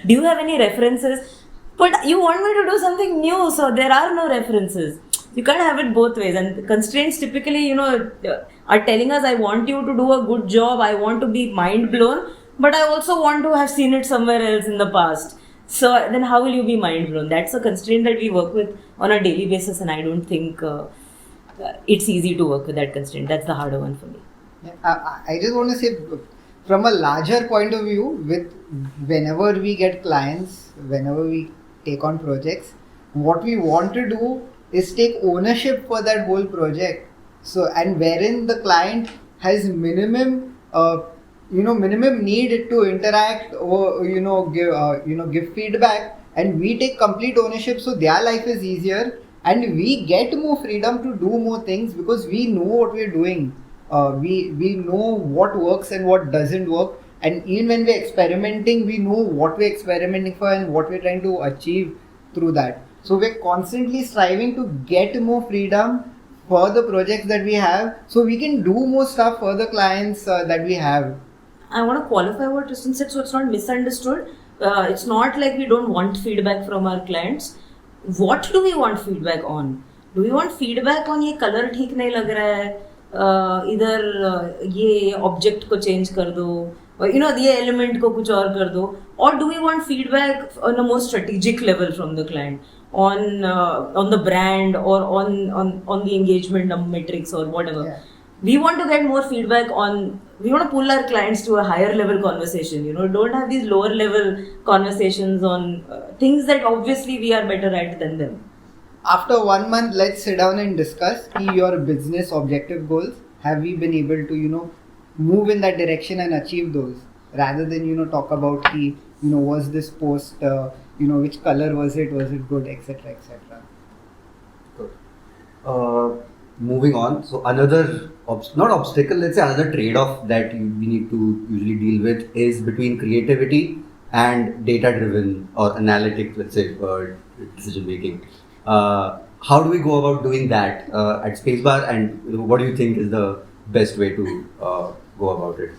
Do you have any references? But you want me to do something new, so there are no references. You can't have it both ways. And constraints typically, are telling us, I want you to do a good job, I want to be mind blown, but I also want to have seen it somewhere else in the past. So then how will you be mind blown? That's a constraint that we work with on a daily basis, and I don't think it's easy to work with that constraint. That's the harder one for me. I just want to say, from a larger point of view, whenever we get clients, whenever we take on projects, what we want to do is take ownership for that whole project. So, and wherein the client has minimum need to interact or give feedback, and we take complete ownership, so their life is easier and we get more freedom to do more things because we know what we're doing. We know what works and what doesn't work, and even when we're experimenting, we know what we're experimenting for and what we're trying to achieve through that. So we're constantly striving to get more freedom for the projects that we have, so we can do more stuff for the clients that we have. I want to qualify what Tristan said, so it's not misunderstood. It's not like we don't want feedback from our clients. What do we want feedback on? Do we want feedback on ये color ठीक नहीं लग रहा है, इधर ये object को change कर दो, ये element को कुछ और कर दो, or do we want feedback on a more strategic level from the client on the brand or on the engagement metrics or whatever? Yeah. We want to get more feedback we want to pull our clients to a higher level conversation, don't have these lower level conversations on things that obviously we are better at than them. After 1 month, let's sit down and discuss your business objective goals. Have we been able to, move in that direction and achieve those, rather than, talk about was this post, which color was it good, etc., etc. Good. Moving on, so another not obstacle, let's say another trade-off that we need to usually deal with is between creativity and data-driven or analytic, let's say, decision making. How do we go about doing that at Spacebar, and what do you think is the best way to go about it?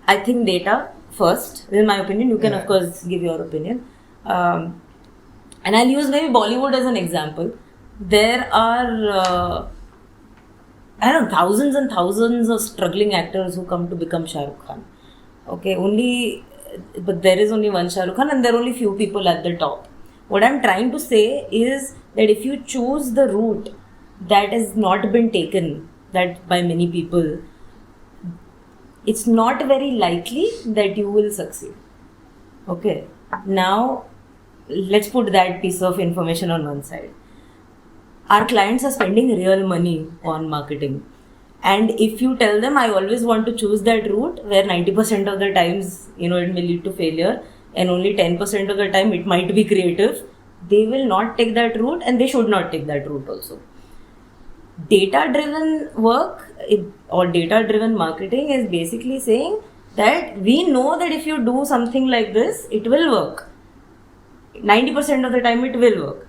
I think data first, in my opinion. You can of course give your opinion, and I'll use maybe Bollywood as an example. There are thousands and thousands of struggling actors who come to become Shah Rukh Khan. Okay, but there is only one Shah Rukh Khan and there are only few people at the top. What I'm trying to say is that if you choose the route that has not been taken that by many people, it's not very likely that you will succeed. Okay, now let's put that piece of information on one side. Our clients are spending real money on marketing. And if you tell them, I always want to choose that route where 90% of the times, it may lead to failure and only 10% of the time it might be creative, they will not take that route and they should not take that route also. Data-driven work or data-driven marketing is basically saying that we know that if you do something like this, it will work. 90% of the time it will work.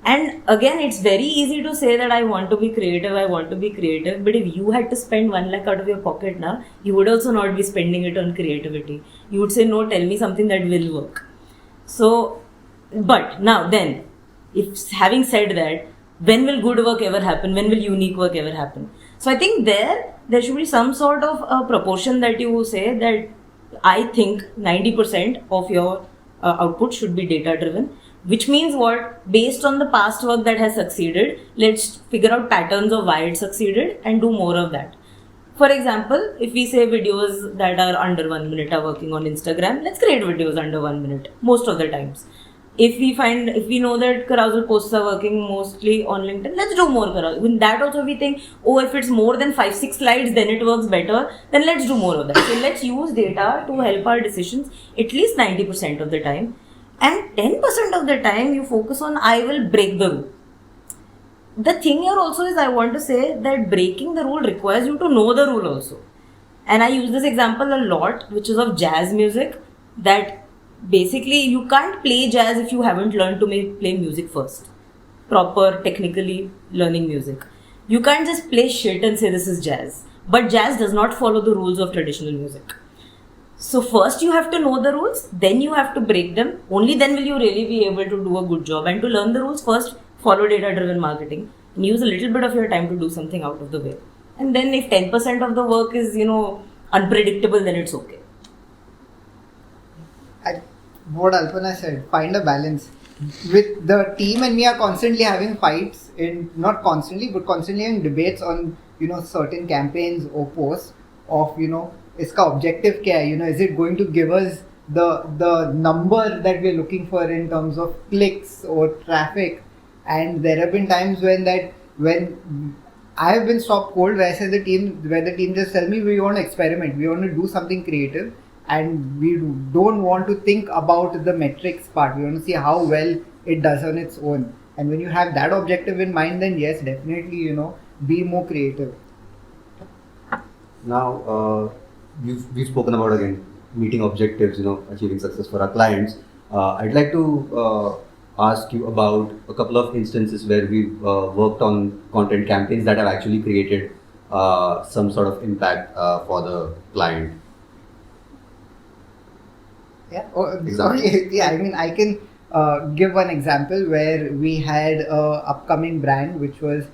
And again, it's very easy to say that I want to be creative, but if you had to spend 1 lakh out of your pocket now, you would also not be spending it on creativity. You would say, no, tell me something that will work. So, but now then, if having said that, when will good work ever happen? When will unique work ever happen? So I think there should be some sort of a proportion that you say that I think 90% of your output should be data driven. Which means what? Based on the past work that has succeeded, let's figure out patterns of why it succeeded and do more of that. For example, if we say videos that are under 1 minute are working on Instagram, let's create videos under 1 minute most of the times. If we know that carousel posts are working mostly on LinkedIn, let's do more carousel. In that also we think, if it's more than 5-6 slides, then it works better, then let's do more of that. So let's use data to help our decisions at least 90% of the time. And 10% of the time you focus on, I will break the rule. The thing here also is, I want to say that breaking the rule requires you to know the rule also. And I use this example a lot, which is of jazz music, that basically you can't play jazz if you haven't learned to play music first. Proper, technically learning music. You can't just play shit and say this is jazz. But jazz does not follow the rules of traditional music. So first you have to know the rules, then you have to break them. Only then will you really be able to do a good job. And to learn the rules, first follow data-driven marketing and use a little bit of your time to do something out of the way. And then if 10% of the work is, unpredictable, then it's okay. What Alpana said, find a balance. With the team and me are constantly having fights, not constantly, but constantly having debates on, certain campaigns or posts of, iska objective kya hai, is it going to give us the number that we're looking for in terms of clicks or traffic? And there have been times when I have been stopped cold where the team just tell me we want to experiment, we want to do something creative, and we don't want to think about the metrics part. We want to see how well it does on its own. And when you have that objective in mind, then yes, definitely, be more creative. Now, we've spoken about again meeting objectives, achieving success for our clients. I'd like to ask you about a couple of instances where we've worked on content campaigns that have actually created some sort of impact for the client. Yeah. Okay. Yeah. I mean, I can give one example where we had a upcoming brand, which was,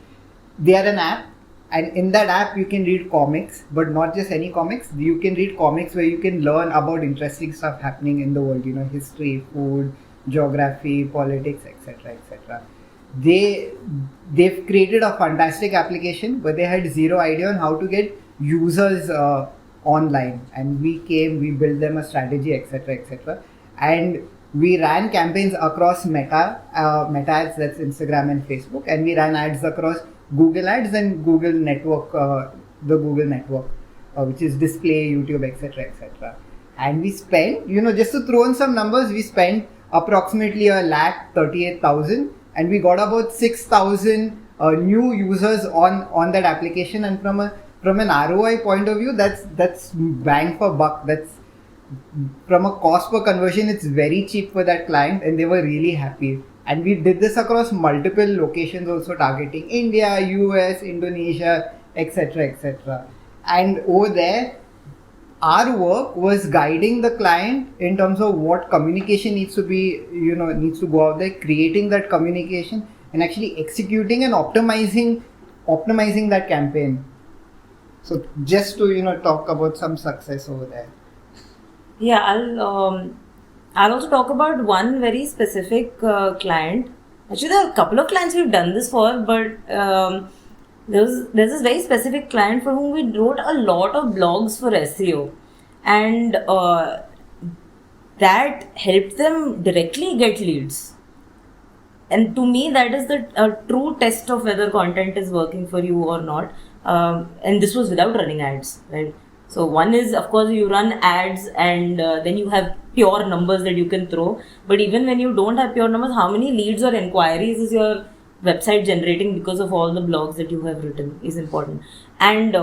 they are an app, and in that app you can read comics, but not just any comics. You can read comics where you can learn about interesting stuff happening in the world. History, food, geography, politics, etc., etc. They've created a fantastic application, but they had zero idea on how to get users online, and we built them a strategy, etc., etc., and we ran campaigns across Meta ads, that's Instagram and Facebook, and we ran ads across Google Ads and Google Network, the Google Network, which is display, YouTube, etc., etc. And we spent, just to throw in some numbers, we spent approximately 1,38,000, and we got about 6,000 new users on that application. And from an ROI point of view, that's bang for buck. That's from a cost per conversion, it's very cheap for that client, and they were really happy. And we did this across multiple locations, also targeting India, US, Indonesia, etc., etc. And over there, our work was guiding the client in terms of what communication needs to be, needs to go out there, creating that communication, and actually executing and optimizing that campaign. So just to talk about some success over there. Yeah, I'll also talk about one very specific client. Actually, there are a couple of clients we've done this for, but there's this very specific client for whom we wrote a lot of blogs for SEO, and that helped them directly get leads. And to me, that is the true test of whether content is working for you or not. And this was without running ads, right? So one is, of course, you run ads and then you have pure numbers that you can throw. But even when you don't have pure numbers, how many leads or inquiries is your website generating because of all the blogs that you have written is important. And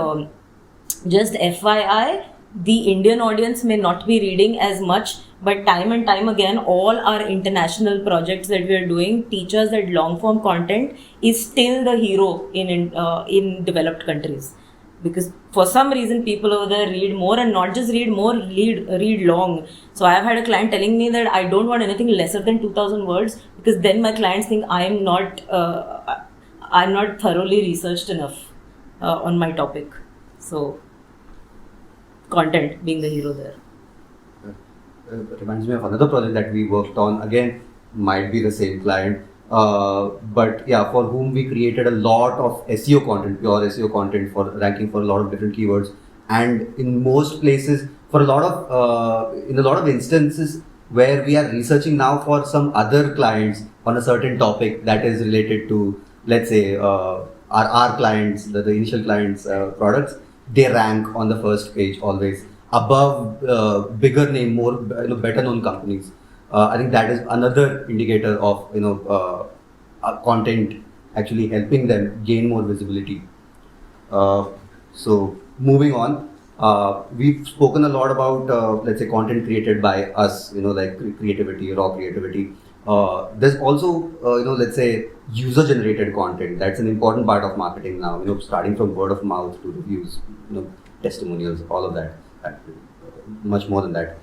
just FYI, the Indian audience may not be reading as much, but time and time again, all our international projects that we are doing teach us that long form content is still the hero in developed countries. Because for some reason people over there read more, and not just read more, read long. So I have had a client telling me that I don't want anything lesser than 2,000 words, because then my clients think I'm not thoroughly researched enough on my topic. So content being the hero there. Reminds me of another project that we worked on. Again, might be the same client. But yeah, for whom we created a lot of SEO content, pure SEO content for ranking for a lot of different keywords, and in most places, in a lot of instances where we are researching now for some other clients on a certain topic that is related to, let's say, our clients, the initial clients' products, they rank on the first page always above bigger name, more better known companies. I think that is another indicator of content actually helping them gain more visibility. So moving on, we've spoken a lot about let's say content created by us, like creativity, raw creativity. There's also, let's say user-generated content. That's an important part of marketing now. Starting from word of mouth to reviews, testimonials, all of that. Much more than that.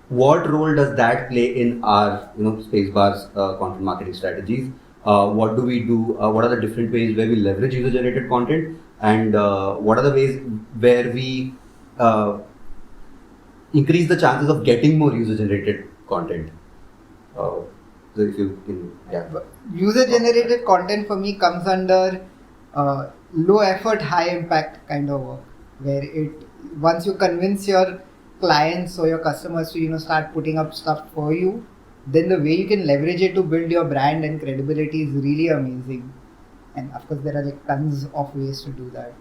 What role does that play in our, Spacebar's content marketing strategies? What do we do? What are the different ways where we leverage user-generated content, and what are the ways where we increase the chances of getting more user-generated content? So if you can, yeah. User-generated content for me comes under low effort, high impact kind of work, where once you convince your clients or your customers to start putting up stuff for you, then the way you can leverage it to build your brand and credibility is really amazing. And of course, there are tons of ways to do that.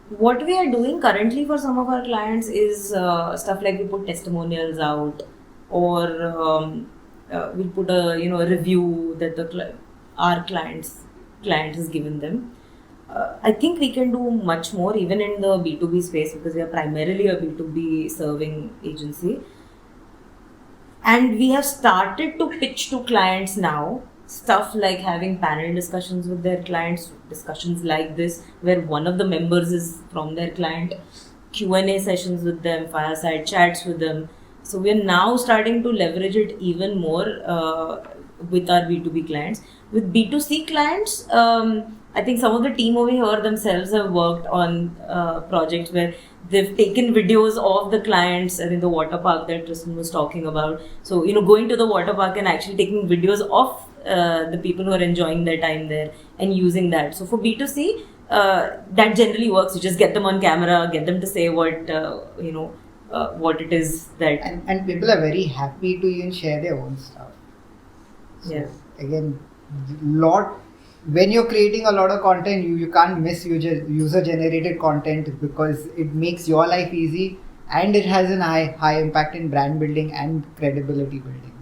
What we are doing currently for some of our clients is stuff like we put testimonials out, or we put a review that our client has given them. I think we can do much more even in the B2B space, because we are primarily a B2B serving agency. And we have started to pitch to clients now stuff like having panel discussions with their clients, discussions like this where one of the members is from their client, Q&A sessions with them, fireside chats with them. So we are now starting to leverage it even more with our B2B clients. With B2C clients, I think some of the team over here themselves have worked on projects where they've taken videos of the clients in the water park that Tristan was talking about. So, going to the water park and actually taking videos of the people who are enjoying their time there and using that. So for B2C, that generally works. You just get them on camera, get them to say what it is that... And people are very happy to even share their own stuff. So Yeah. Again, when you're creating a lot of content, you can't miss user-generated content, because it makes your life easy and it has an high impact in brand building and credibility building.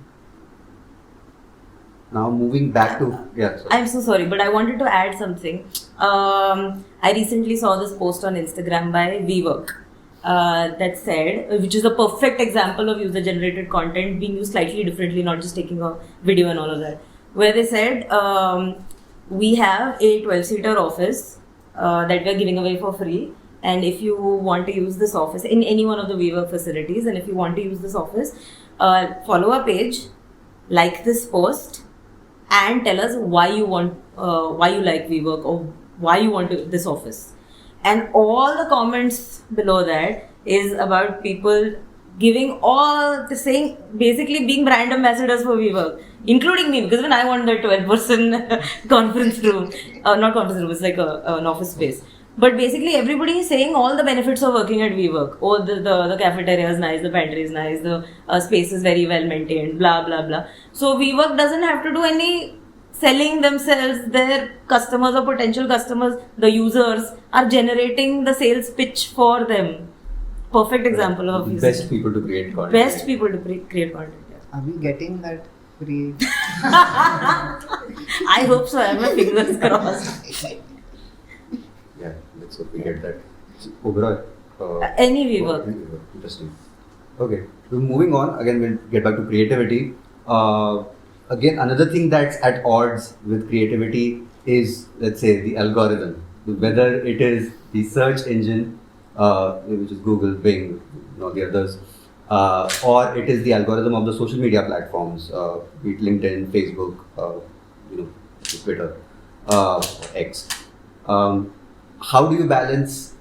Now moving back to... Yeah, sorry. I'm so sorry, but I wanted to add something. I recently saw this post on Instagram by WeWork that said, which is a perfect example of user-generated content being used slightly differently, not just taking a video and all of that, where they said, we have a 12-seater office that we are giving away for free. And if you want to use this office in any one of the WeWork facilities, and if you want to use this office, follow our page, like this post, and tell us why you like WeWork or why you want this office. And all the comments below that is about people giving all the saying, basically being brand ambassadors for WeWork, including me, because when I want the 12-person conference room, not conference room, it's like an office space. But basically everybody is saying all the benefits of working at WeWork. Oh, the cafeteria is nice, the pantry is nice, the space is very well maintained, blah, blah, blah. So WeWork doesn't have to do any selling themselves. Their customers or potential customers, the users, are generating the sales pitch for them. Perfect example of best people to create content. Best people to create content. Yeah. Are we getting that free? I hope so. I have my fingers crossed. Yeah, let's hope we get that. Overall, Any WeWork. Interesting. Okay, so moving on. Again, we'll get back to creativity. Again, another thing that's at odds with creativity is, let's say, the algorithm. Whether it is the search engine, which is Google, Bing, the others, or it is the algorithm of the social media platforms, be it LinkedIn, Facebook, Twitter, X. How do you balance,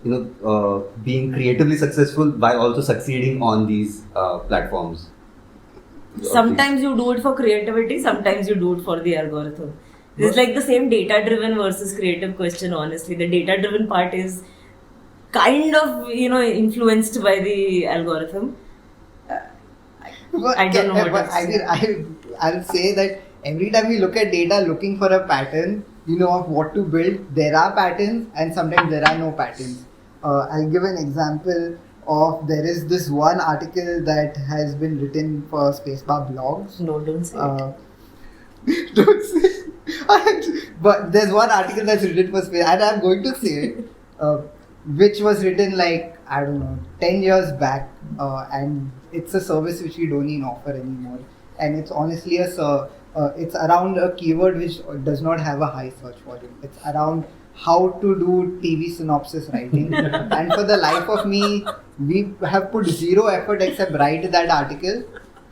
being creatively successful by also succeeding on these platforms? Sometimes you do it for creativity, sometimes you do it for the algorithm. It's like the same data-driven versus creative question, honestly. The data-driven part is kind of, influenced by the algorithm. I don't know what I'll say that every time we look at data looking for a pattern, of what to build, there are patterns and sometimes there are no patterns. I'll give an example of, there is this one article that has been written for Spacebar blogs. No, don't say it. Don't say it. But there's one article that's written for Spacebar, and I'm going to say it, which was written 10 years back, and it's a service which we don't even offer anymore. and it's honestly it's around a keyword which does not have a high search volume. It's around how to do TV synopsis writing, and for the life of me, we have put zero effort except write that article,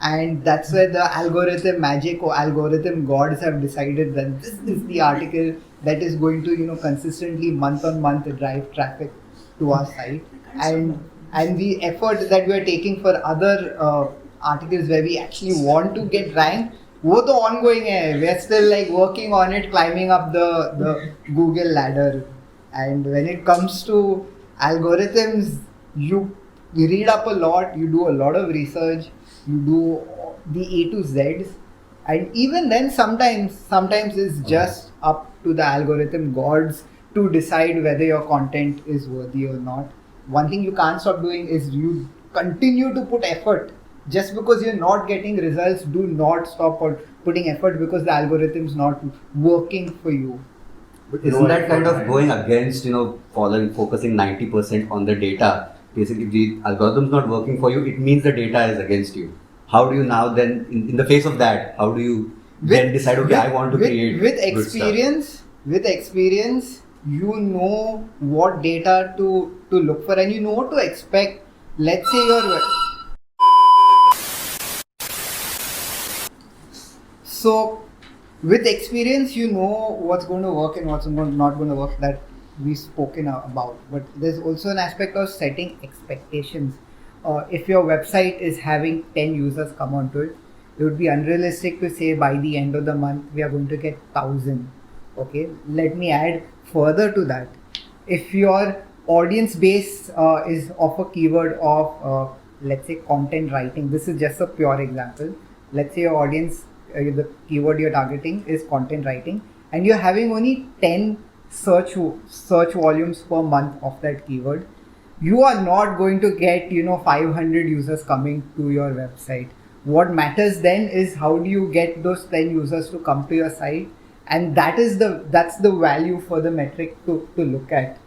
and that's where the algorithm magic or algorithm gods have decided that this is the article that is going to consistently month on month drive traffic to our site, and the effort that we are taking for other articles where we actually want to get ranked, वो तो ongoing है. We're still like working on it, climbing up the Google ladder. And when it comes to algorithms, you read up a lot, you do a lot of research, you do the A to Z's, and even then sometimes it's just up to the algorithm gods to decide whether your content is worthy or not. One thing you can't stop doing is you continue to put effort. Just because you're not getting results, do not stop putting effort because the algorithm's not working for you. But isn't that kind of going against, focusing 90% on the data? Basically, if the algorithm's not working for you, it means the data is against you. How do you now then, in the face of that, how do you then decide, okay, I want to create with good stuff? With experience, you know what data to look for, and you know what to expect. Let's say So, with experience, you know what's going to work and what's not going to work, that we've spoken about. But there's also an aspect of setting expectations. If your website is having 10 users come onto it, it would be unrealistic to say by the end of the month we are going to get 1,000. Okay, let me add further to that. If your audience base is of a keyword of, let's say, content writing, this is just a pure example. Let's say your audience, the keyword you're targeting is content writing, and you're having only 10 search volumes per month of that keyword. You are not going to get 500 users coming to your website. What matters then is how do you get those 10 users to come to your site, and that's the value for the metric to look at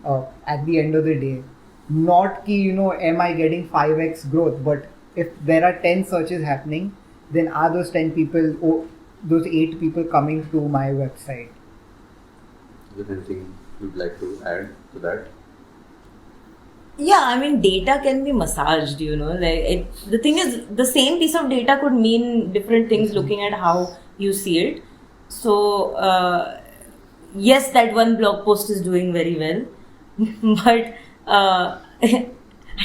the end of the day. Not ki am I getting 5x growth, but if there are 10 searches happening, then are those 10 people or those 8 people coming to my website? Is there anything you'd like to add to that? Yeah, I mean, data can be massaged, the thing is, the same piece of data could mean different things looking at how you see it. So, yes, that one blog post is doing very well, but I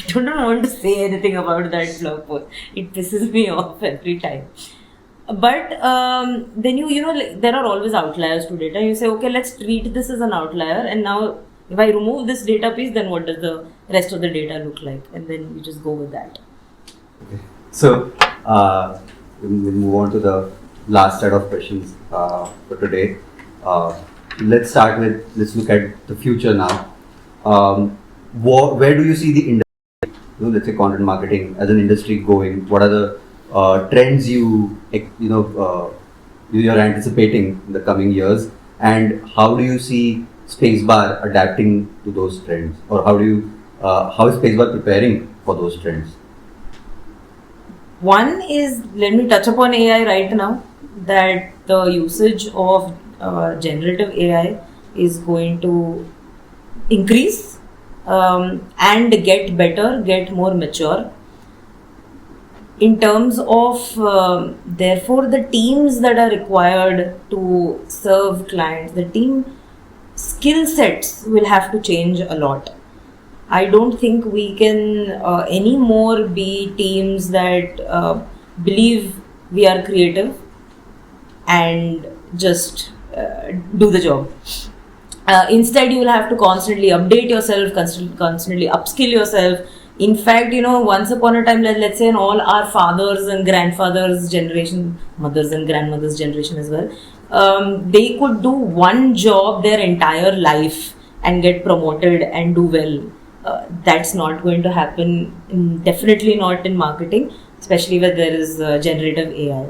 don't want to say anything about that blog post. It pisses me off every time. But then there are always outliers to data. You say, okay, let's treat this as an outlier, and now if I remove this data piece, then what does the rest of the data look like? And then you just go with that. Okay. So, we'll move on to the last set of questions for today. Let's look at the future now. Where do you see the industry, let's say content marketing as an industry going? What are the trends you're anticipating in the coming years? And how do you see Spacebar adapting to those trends? Or how is Spacebar preparing for those trends? One is, let me touch upon AI right now, that the usage of generative AI is going to increase and get better, get more mature. In terms of, therefore, the teams that are required to serve clients, the team skill sets will have to change a lot. I don't think we can anymore be teams that believe we are creative and just do the job. Instead, you will have to constantly update yourself, constantly upskill yourself. In fact, once upon a time, let's say in all our fathers and grandfathers' generation, mothers and grandmothers' generation as well, they could do one job their entire life and get promoted and do well. That's not going to happen, definitely not in marketing, especially where there is generative AI.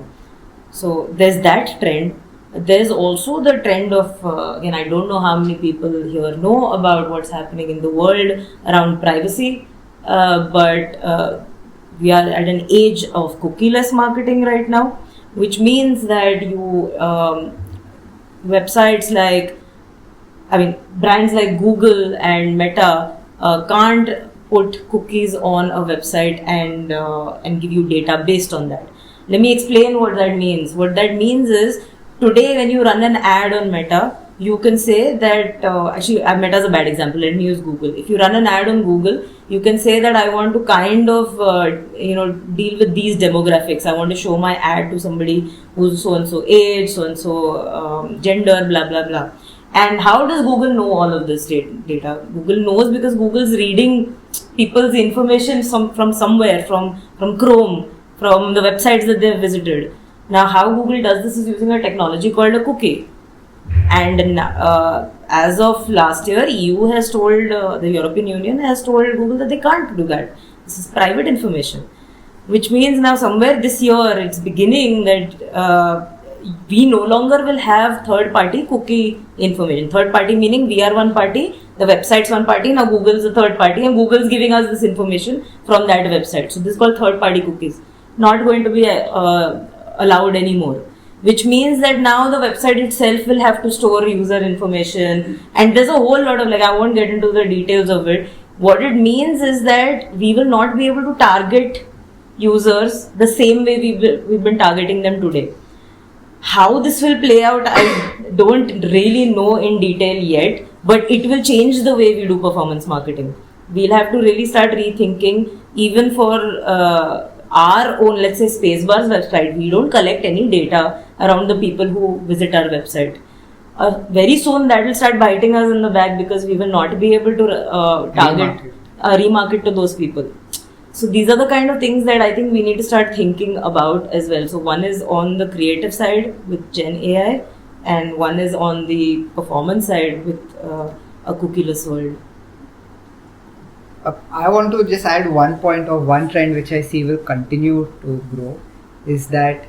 So there's that trend. There's also the trend of, again, I don't know how many people here know about what's happening in the world around privacy, but we are at an age of cookieless marketing right now, which means that websites like, brands like Google and Meta can't put cookies on a website and give you data based on that. Let me explain what that means. What that means is, today when you run an ad on Meta, you can say that, Meta is a bad example. Let me use Google. If you run an ad on Google, you can say that I want to kind of, deal with these demographics. I want to show my ad to somebody who's so and so age, so and so gender, blah blah blah. And how does Google know all of this data? Google knows because Google's reading people's information from somewhere, from Chrome, from the websites that they've visited. Now, how Google does this is using a technology called a cookie. And as of last year, EU has told, the European Union has told Google that they can't do that. This is private information. Which means now somewhere this year, it's beginning that we no longer will have third-party cookie information. Third party meaning we are one party, the website's one party, now Google's a third party, and Google's giving us this information from that website. So this is called third-party cookies. Not going to be allowed anymore. Which means that now the website itself will have to store user information, and there's a whole lot of, I won't get into the details of it. What it means is that we will not be able to target users the same way we've been targeting them today. How this will play out, I don't really know in detail yet, but it will change the way we do performance marketing. We'll have to really start rethinking, even for our own, let's say, Spacebar's website. We don't collect any data around the people who visit our website. Very soon that will start biting us in the back, because we will not be able to remarket to those people. So these are the kind of things that I think we need to start thinking about as well. So one is on the creative side with Gen AI, and one is on the performance side with a cookieless world. I want to just add one point, or one trend which I see will continue to grow, is that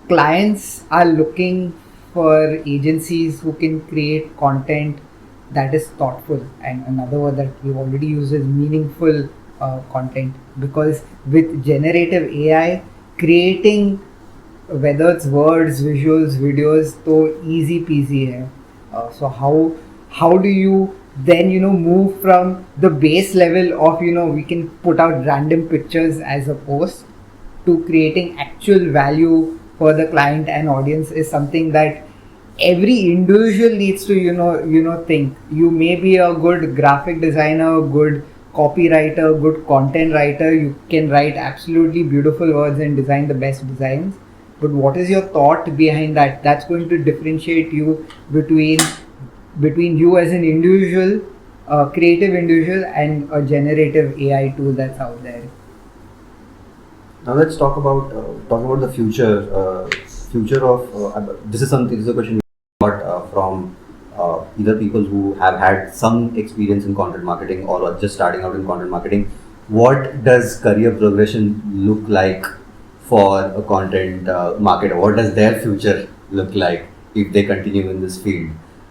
clients are looking for agencies who can create content that is thoughtful, and another word that we've already used is meaningful content, because with generative AI, creating, whether it's words, visuals, videos, so easy peasy hai. So how do you then move from the base level of we can put out random pictures as a post to creating actual value for the client and audience, is something that every individual needs to think. You may be a good graphic designer, good copywriter, good content writer, you can write absolutely beautiful words and design the best designs, but what is your thought behind that? That's going to differentiate you between you as an individual, creative individual, and a generative AI tool that's out there. Now let's talk about the future. Future of this is a question we got from either people who have had some experience in content marketing or are just starting out in content marketing. What does career progression look like for a content marketer? What does their future look like if they continue in this field?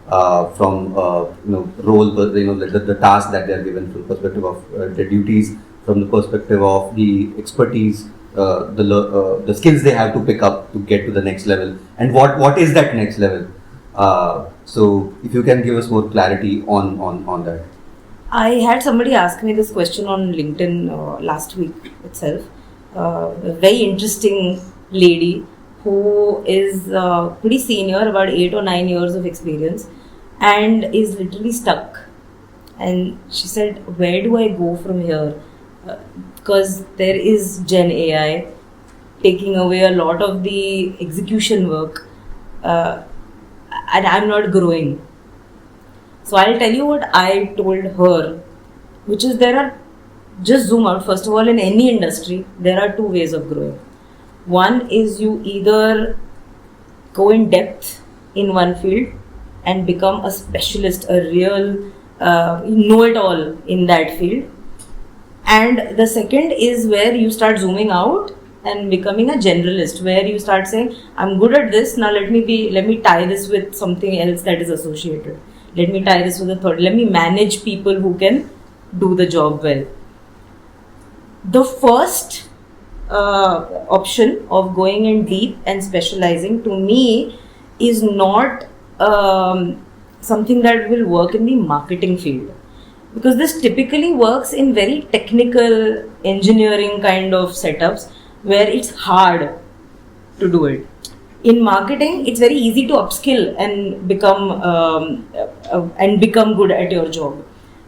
From role, the task that they are given, from the perspective of the duties, from the perspective of the expertise, the skills they have to pick up to get to the next level, and what is that next level? So if you can give us more clarity on that. I had somebody ask me this question on LinkedIn last week itself. A very interesting lady who is pretty senior, about 8 or 9 years of experience, and is literally stuck. And she said, where do I go from here? Because there is Gen AI taking away a lot of the execution work, and I'm not growing. So I'll tell you what I told her, which is just zoom out. First of all, in any industry, there are two ways of growing. One is you either go in depth in one field and become a specialist, a real know-it-all in that field. And the second is where you start zooming out and becoming a generalist, where you start saying, I'm good at this, now let me tie this with something else that is associated. Let me tie this with a third. Let me manage people who can do the job well. the first option of going in deep and specializing to me is not something that will work in the marketing field, because this typically works in very technical engineering kind of setups where it's hard to do it. In marketing, it's very easy to upskill and become good at your job,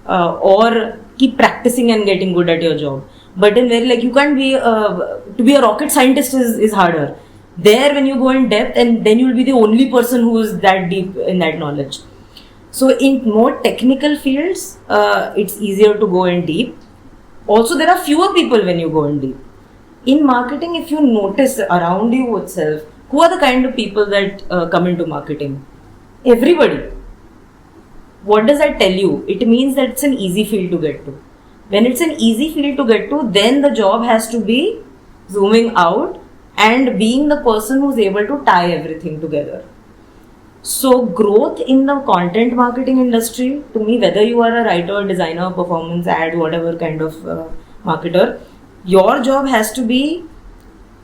or keep practicing and getting good at your job. But in very, like, you can't be to be a rocket scientist is harder. There, when you go in depth, and then you'll be the only person who is that deep in that knowledge. So in more technical fields, it's easier to go in deep. Also, there are fewer people when you go in deep. In marketing, if you notice around you itself, who are the kind of people that come into marketing? Everybody. What does that tell you? It means that it's an easy field to get to. When it's an easy field to get to, then the job has to be zooming out and being the person who's able to tie everything together. So growth in the content marketing industry, to me, whether you are a writer, designer, performance, ad, whatever kind of marketer, your job has to be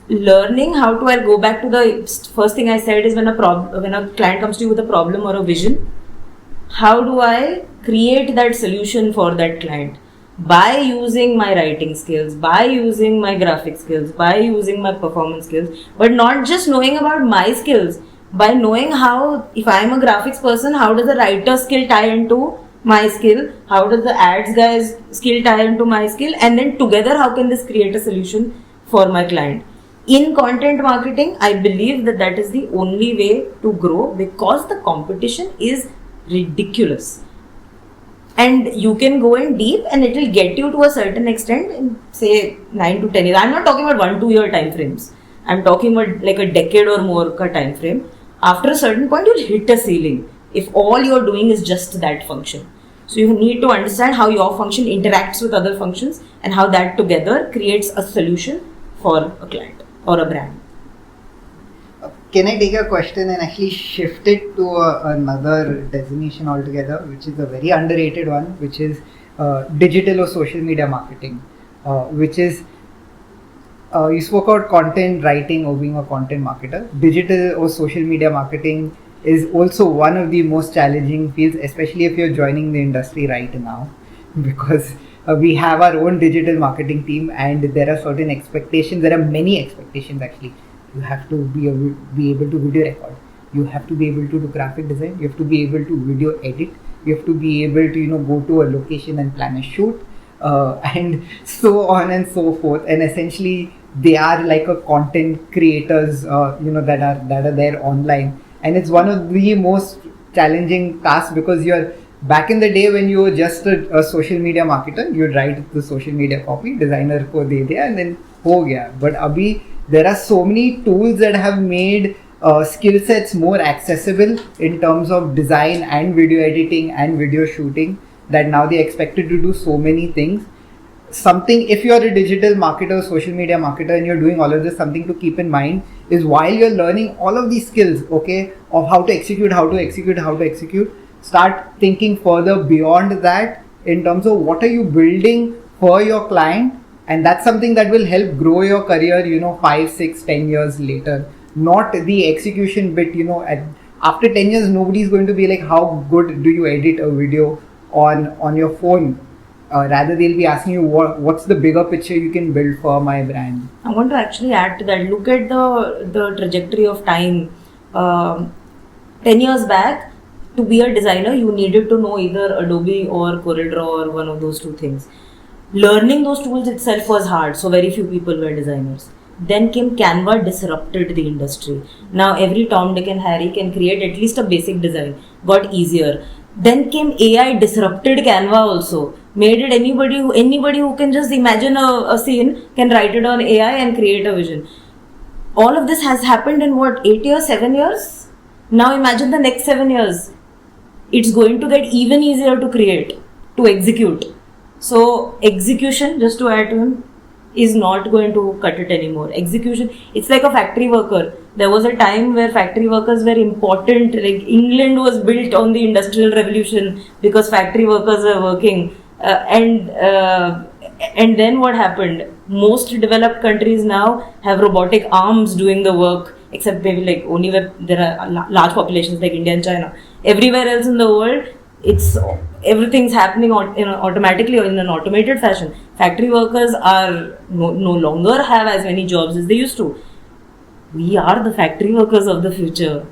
learning how to. I'll go back to the first thing I said is when a client comes to you with a problem or a vision, how do I create that solution for that client? By using my writing skills, by using my graphic skills, by using my performance skills, but not just knowing about my skills, by knowing how, if I am a graphics person, how does the writer skill tie into my skill, how does the ads guy's skill tie into my skill, and then together how can this create a solution for my client. In content marketing, I believe that is the only way to grow, because the competition is ridiculous. And you can go in deep and it will get you to a certain extent in, say, 9 to 10 years. I'm not talking about 1-2 year time frames. I'm talking about like a decade or more ka time frame. After a certain point, you'll hit a ceiling if all you're doing is just that function. So you need to understand how your function interacts with other functions and how that together creates a solution for a client or a brand. Can I take a question and actually shift it to another designation altogether, which is a very underrated one, which is digital or social media marketing, which is, you spoke about content writing or being a content marketer. Digital or social media marketing is also one of the most challenging fields, especially if you're joining the industry right now, because we have our own digital marketing team and there are certain expectations. There are many expectations actually. You have to be able to video record. You have to be able to do graphic design. You have to be able to video edit. You have to be able to go to a location and plan a shoot, and so on and so forth. And essentially, they are like a content creators, that are there online. And it's one of the most challenging tasks, because you're back in the day when you were just a social media marketer, you'd write the social media copy, designer ko de diya, and then ho gaya. But abhi there are so many tools that have made skill sets more accessible in terms of design and video editing and video shooting, that now they're expected to do so many things. Something, if you're a digital marketer, social media marketer, and you're doing all of this, something to keep in mind is while you're learning all of these skills, okay, of how to execute, start thinking further beyond that in terms of what are you building for your client. And that's something that will help grow your career, 5, 6, 10 years later. Not the execution bit, after 10 years, nobody's going to be like, how good do you edit a video on your phone? Rather, they'll be asking you, what's the bigger picture you can build for my brand? I want to actually add to that. Look at the trajectory of time. 10 years back, to be a designer, you needed to know either Adobe or CorelDRAW or one of those two things. Learning those tools itself was hard, so very few people were designers. Then came Canva, disrupted the industry. Now every Tom, Dick and Harry can create at least a basic design, got easier. Then came AI, disrupted Canva also, made it anybody who can just imagine a scene can write it on AI and create a vision. All of this has happened in 8 years, 7 years? Now imagine the next 7 years. It's going to get even easier to create, to execute. So execution, just to add to him, is not going to cut it anymore. Execution, it's like a factory worker. There was a time where factory workers were important. Like England was built on the Industrial Revolution because factory workers were working. And And then what happened? Most developed countries now have robotic arms doing the work, except maybe like only where there are large populations like India and China. Everywhere else in the world, it's everything's happening automatically or in an automated fashion. Factory workers are no longer have as many jobs as they used to. We are the factory workers of the future.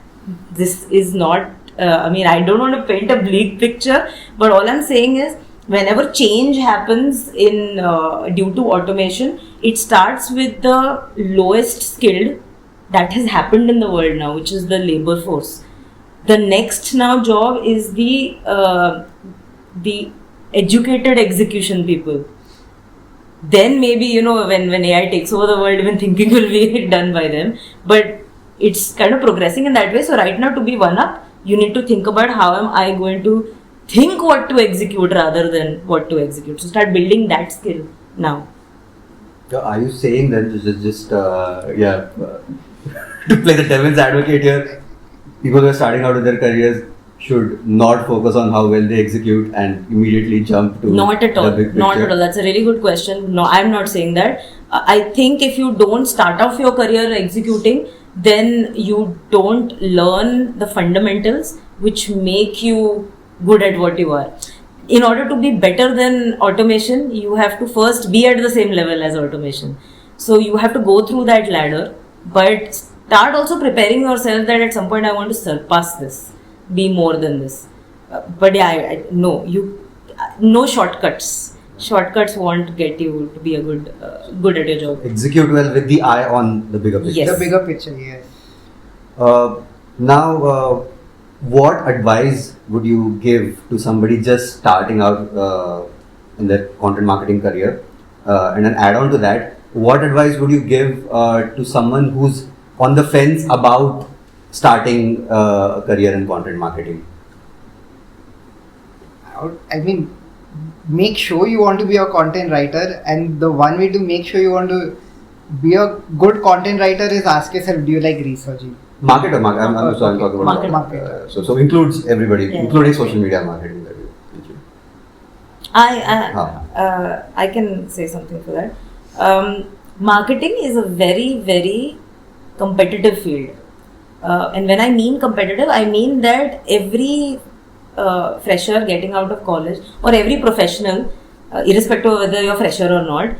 This is not. I don't want to paint a bleak picture, but all I'm saying is, whenever change happens in due to automation, it starts with the lowest skilled that has happened in the world now, which is the labor force. The next now job is the educated execution people. Then maybe when AI takes over the world, even thinking will be done by them. But it's kind of progressing in that way. So right now, to be one up, you need to think about how am I going to think what to execute rather than what to execute. So start building that skill now. Are you saying that to play the devil's advocate here, people who are starting out with their careers should not focus on how well they execute and immediately jump to Not at all. the big picture? Not at all. That's a really good question. No, I'm not saying that. I think if you don't start off your career executing, then you don't learn the fundamentals which make you good at what you are. In order to be better than automation, you have to first be at the same level as automation. So you have to go through that ladder, but start also preparing yourself that at some point I want to surpass this, be more than this. No shortcuts. Shortcuts won't get you to be a good at your job. Execute well with the eye on the bigger picture. Yes. The bigger picture, yes. Now, what advice would you give to somebody just starting out in their content marketing career? And an add-on to that, what advice would you give to someone who's on the fence about starting a career in content marketing? Make sure you want to be a content writer, and the one way to make sure you want to be a good content writer is ask yourself, do you like researching? Marketer, I'm talking about Marketer. So includes everybody, Yeah. including social media marketing. I can say something for that. Marketing is a very, very competitive field. And when I mean competitive, I mean that every fresher getting out of college or every professional, irrespective of whether you're fresher or not,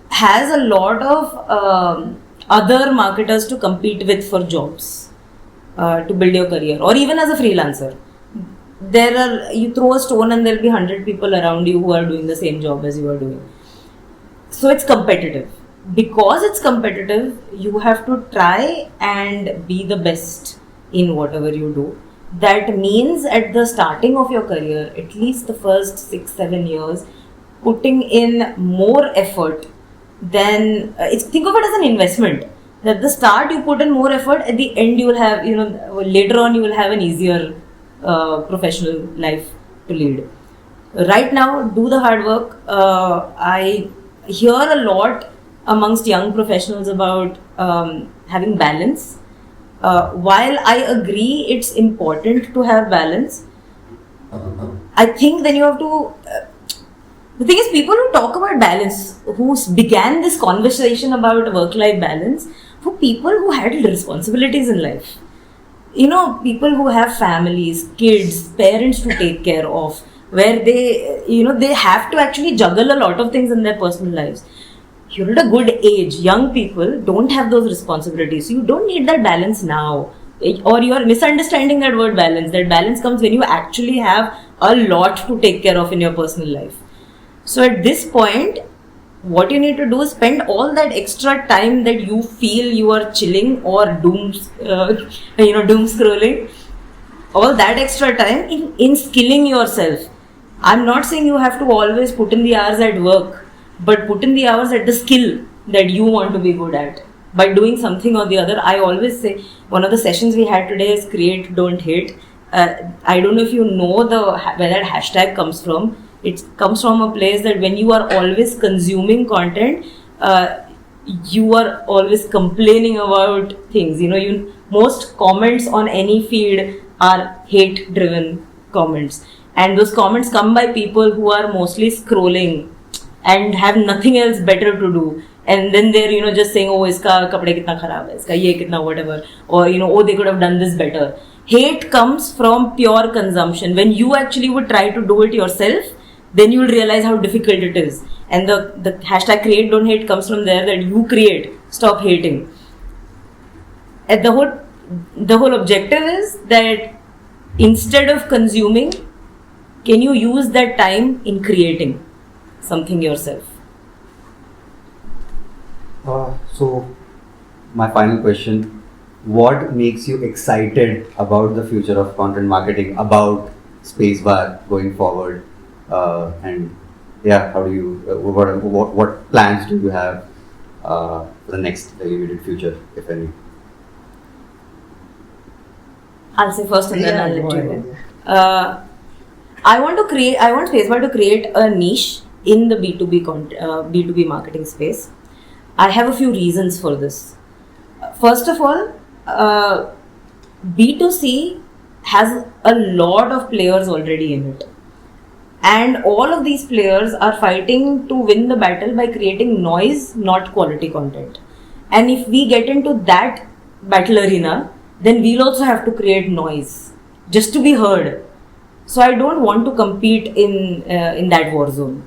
has a lot of other marketers to compete with for jobs to build your career, or even as a freelancer. You throw a stone and there'll be 100 people around you who are doing the same job as you are doing. So it's competitive. Because it's competitive, you have to try and be the best in whatever you do. That means at the starting of your career, at least the first 6-7 years, putting in more effort than think of it as an investment. At the start you put in more effort, at the end you will have, later on you will have an easier professional life to lead. Right now, do the hard work. I hear a lot amongst young professionals about having balance. While I agree it's important to have balance, I think then you have to. The thing is, people who talk about balance, who began this conversation about work-life balance, for people who had responsibilities in life. People who have families, kids, parents to take care of, where they have to actually juggle a lot of things in their personal lives. You're at a good age. Young people don't have those responsibilities. So you don't need that balance now. Or you're misunderstanding that word balance. That balance comes when you actually have a lot to take care of in your personal life. So at this point, what you need to do is spend all that extra time that you feel you are chilling or doom scrolling, all that extra time in skilling yourself. I'm not saying you have to always put in the hours at work, but put in the hours at the skill that you want to be good at by doing something or the other. I always say, one of the sessions we had today is create, don't hate. I don't know if you know where that hashtag comes from. It comes from a place that when you are always consuming content, you are always complaining about things. Most comments on any feed are hate-driven comments, and those comments come by people who are mostly scrolling and have nothing else better to do, and then they're just saying, oh, iska kapde kitna kharab hai, iska ye kitna whatever, or oh, they could have done this better. Hate comes from pure consumption. When you actually would try to do it yourself, then you will realize how difficult it is. And the hashtag create don't hate comes from there, that you create, stop hating. And the whole objective is that instead of consuming, can you use that time in creating something yourself? So, my final question: what makes you excited about the future of content marketing, about Spacebar going forward, and yeah, how do you? What plans do you have for the next immediate future, if any? I'll say first and then Yeah, I'll go let you ahead. go. I want Spacebar to create a niche in the B2B marketing space. I have a few reasons for this. First of all, B2C has a lot of players already in it. And all of these players are fighting to win the battle by creating noise, not quality content. And if we get into that battle arena, then we'll also have to create noise just to be heard. So I don't want to compete in that war zone.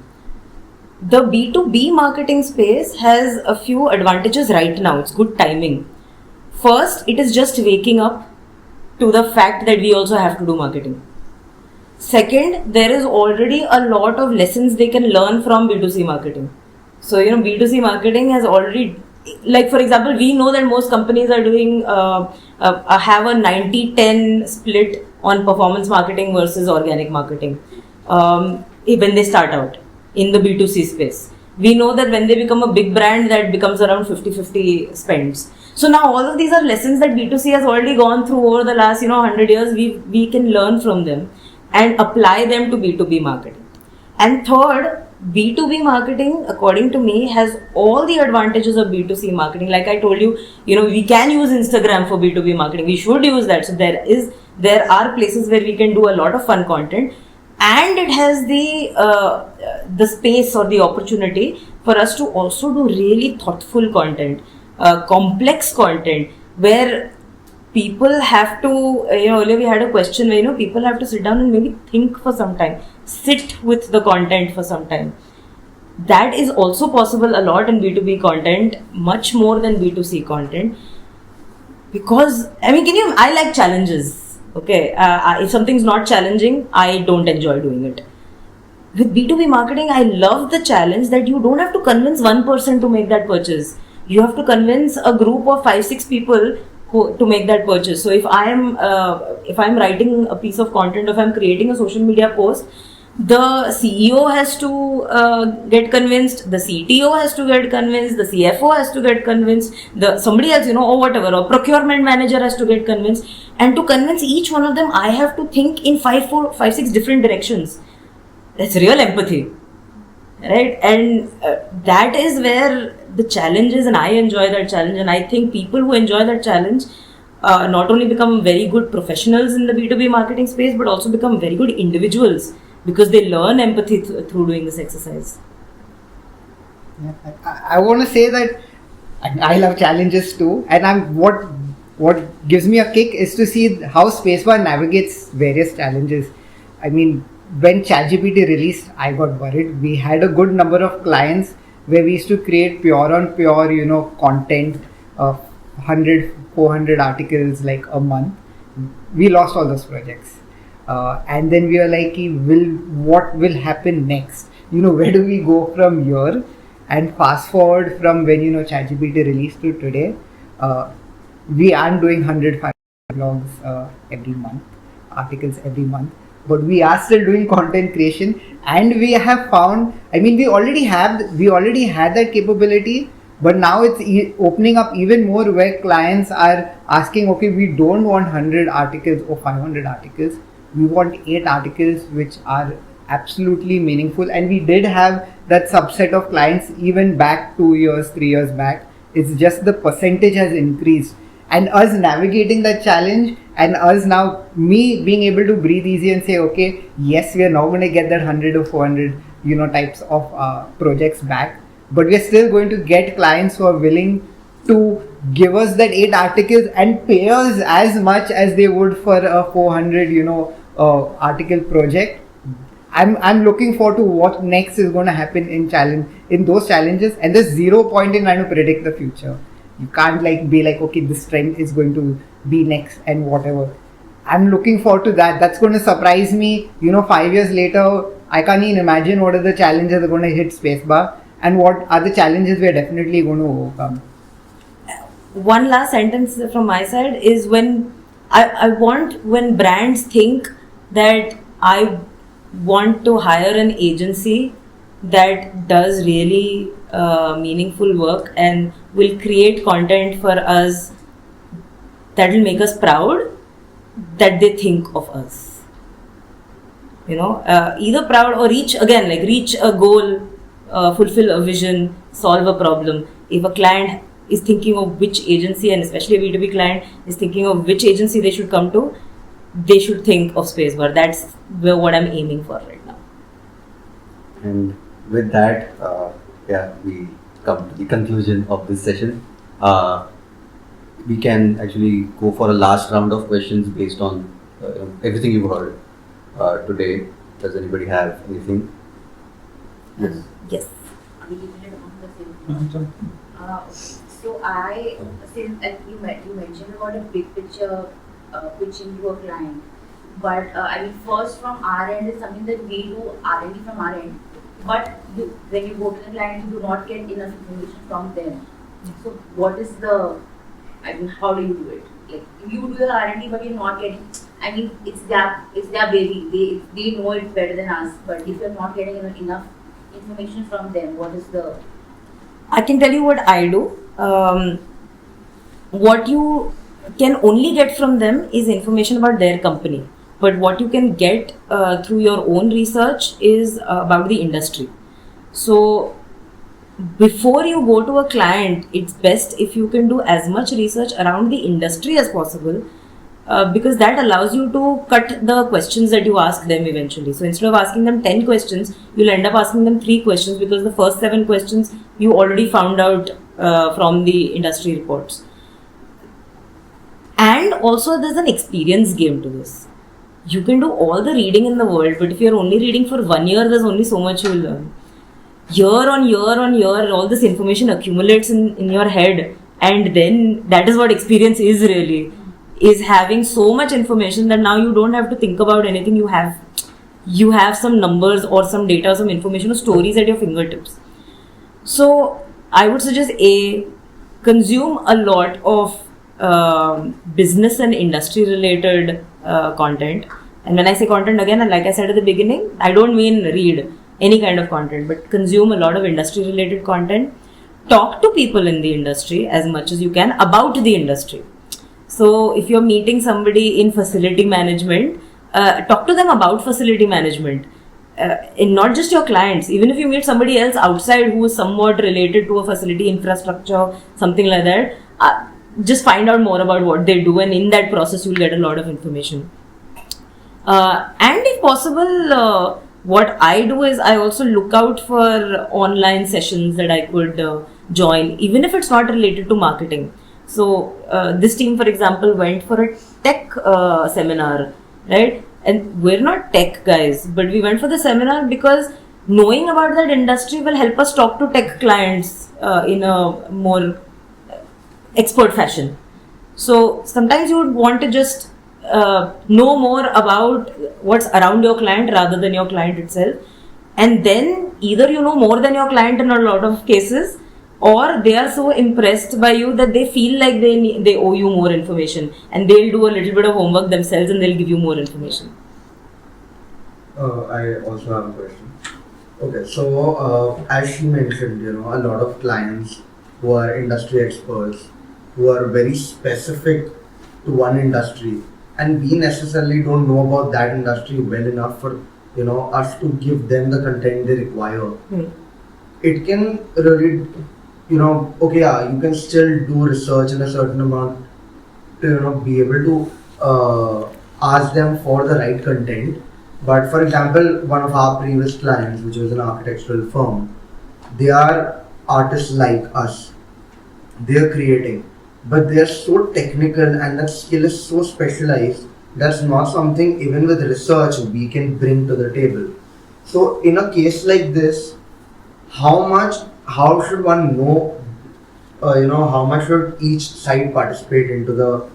The B2B marketing space has a few advantages right now. It's good timing. First, it is just waking up to the fact that we also have to do marketing. Second, there is already a lot of lessons they can learn from B2C marketing. So, B2C marketing has already, like for example, we know that most companies are doing, have a 90-10 split on performance marketing versus organic marketing when they start out in the B2C space. We know that when they become a big brand, that becomes around 50-50 spends. So now all of these are lessons that B2C has already gone through over the last 100 years. We can learn from them and apply them to B2B marketing. And third, B2B marketing, according to me, has all the advantages of B2C marketing. Like I told you, we can use Instagram for B2B marketing. We should use that. So there are places where we can do a lot of fun content, and it has the space or the opportunity for us to also do really thoughtful content, complex content, where people have to, earlier we had a question where, people have to sit down and maybe think for some time, sit with the content for some time. That is also possible a lot in B2B content, much more than B2C content. Because, I like challenges. Okay, if something's not challenging, I don't enjoy doing it. With B2B marketing, I love the challenge that you don't have to convince one person to make that purchase. You have to convince a group of 5-6 people to make that purchase. So if I'm writing a piece of content, if I'm creating a social media post, the CEO has to get convinced, the CTO has to get convinced, the CFO has to get convinced, somebody else, or whatever, or procurement manager has to get convinced. And to convince each one of them, I have to think in 5-6 different directions. That's real empathy, right? And that is where the challenge is, and I enjoy that challenge. And I think people who enjoy that challenge not only become very good professionals in the B2B marketing space, but also become very good individuals, because they learn empathy through doing this exercise. Yeah, I want to say that I love challenges too, and what gives me a kick is to see how Spacebar navigates various challenges. I mean, when ChatGPT released, I got worried. We had a good number of clients where we used to create pure on pure, content of 100-400 articles like a month. We lost all those projects. And then we were like, what will happen next? Where do we go from here? And fast forward from when, ChatGPT released to today, we aren't doing 105 blogs every month, articles every month, but we are still doing content creation. And we have found, we already had that capability, but now it's opening up even more, where clients are asking, okay, we don't want 100 articles or 500 articles. We want 8 articles which are absolutely meaningful. And we did have that subset of clients even back 2 years, 3 years back. It's just the percentage has increased. And us navigating that challenge, and us now, me being able to breathe easy and say, okay, yes, we are now going to get that 100 or 400 types of projects back. But we are still going to get clients who are willing to give us that 8 articles and pay us as much as they would for a 400 article project. I'm looking forward to what next is going to happen in those challenges, and there's zero point in trying to predict the future. You can't be like, okay, this trend is going to be next and whatever. I'm looking forward to that. That's going to surprise me. 5 years later, I can't even imagine what are the challenges that are going to hit Spacebar and what are the challenges we're definitely going to overcome. One last sentence from my side is when when brands think that I want to hire an agency that does really meaningful work and will create content for us that will make us proud, that they think of us. Either proud or reach a goal, fulfill a vision, solve a problem. If a client is thinking of which agency, and especially a B2B client is thinking of which agency they should come to, they should think of Spacebar. That's what I'm aiming for right now. And with that, we come to the conclusion of this session. We can actually go for a last round of questions based on everything you've heard today. Does anybody have anything? Yes. Yes. So since you mentioned about a big picture pitching to a client, but first from our end is something that we do R&D from our end, but when you go to the client, you do not get enough information from them. So what is how do you do it? Like you do your R&D, but you're not getting. It's their baby. They know it better than us. But if you're not getting enough information from them, what is the? I can tell you what I do. What you can only get from them is information about their company. But what you can get through your own research is about the industry. So before you go to a client, it's best if you can do as much research around the industry as possible, because that allows you to cut the questions that you ask them eventually. So instead of asking them 10 questions, you'll end up asking them 3 questions, because the first 7 questions you already found out from the industry reports. And also there's an experience game to this. You can do all the reading in the world, but if you're only reading for 1 year, there's only so much you'll learn. Year on year, all this information accumulates in your head, and then that is what experience is really, is having so much information that now you don't have to think about anything. You have some numbers or some data, some information or stories at your fingertips. So I would suggest consume a lot of business and industry related content. And when I say content, again, like I said at the beginning, I don't mean read any kind of content, but consume a lot of industry related content. Talk to people in the industry as much as you can about the industry. So if you're meeting somebody in facility management, talk to them about facility management. And not just your clients, even if you meet somebody else outside who is somewhat related to a facility infrastructure, something like that, just find out more about what they do, and in that process you'll get a lot of information. And if possible, what I do is I also look out for online sessions that I could join, even if it's not related to marketing. So this team, for example, went for a tech seminar, right? And we're not tech guys, but we went for the seminar because knowing about that industry will help us talk to tech clients in a more expert fashion. So sometimes you would want to just know more about what's around your client rather than your client itself, and then either you know more than your client in a lot of cases, or they are so impressed by you that they feel like they owe you more information, and they'll do a little bit of homework themselves and they'll give you more information. I also have a question. Okay, so as she mentioned, a lot of clients who are industry experts, who are very specific to one industry, and we necessarily don't know about that industry well enough for us to give them the content they require. It can really, you can still do research in a certain amount to be able to ask them for the right content, But for example, one of our previous clients, which was an architectural firm, they are artists like us. They are creating, but they are so technical and that skill is so specialized. That's not something even with research we can bring to the table. So in a case like this, how should one know, how much should each side participate into the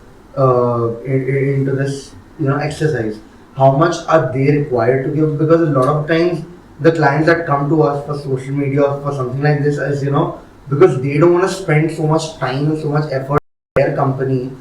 into this exercise? How much are they required to give? Because a lot of times the clients that come to us for social media or for something like this is because they don't want to spend so much time and so much effort in their company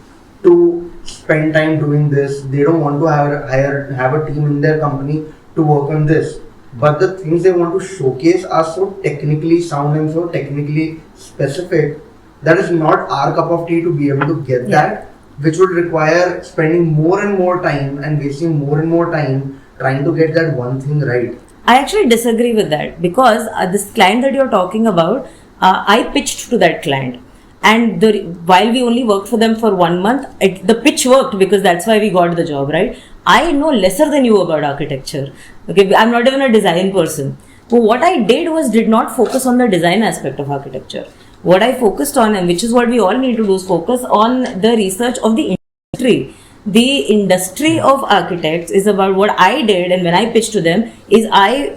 to spend time doing this. They don't want to have a team in their company to work on this. But the things they want to showcase are so technically sound and so technically specific that is not our cup of tea to be able to get that, which would require spending more and more time and wasting more and more time trying to get that one thing right. I actually disagree with that because this client that you're talking about, I pitched to that client. And while we only worked for them for 1 month, the pitch worked because that's why we got the job, right? I know lesser than you about architecture. Okay, I'm not even a design person. So what I did not focus on the design aspect of architecture. What I focused on, and which is what we all need to do, is focus on the research of the industry. The industry of architects is about what I did, and when I pitched to them, is I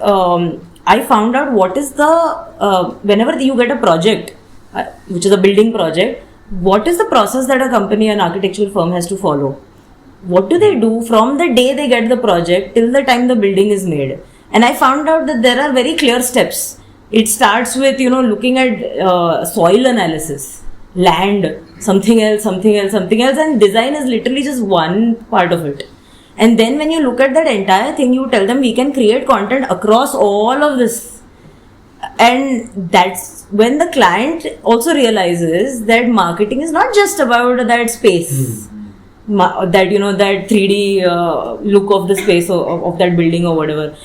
found out what is the whenever you get a project, which is a building project, what is the process that a company, an architectural firm has to follow? What do they do from the day they get the project till the time the building is made? And I found out that there are very clear steps. It starts with looking at soil analysis, land, something else, and design is literally just one part of it. And then when you look at that entire thing, you tell them we can create content across all of this. And that's when the client also realizes that marketing is not just about that space, that that 3D look of the space of that building or whatever.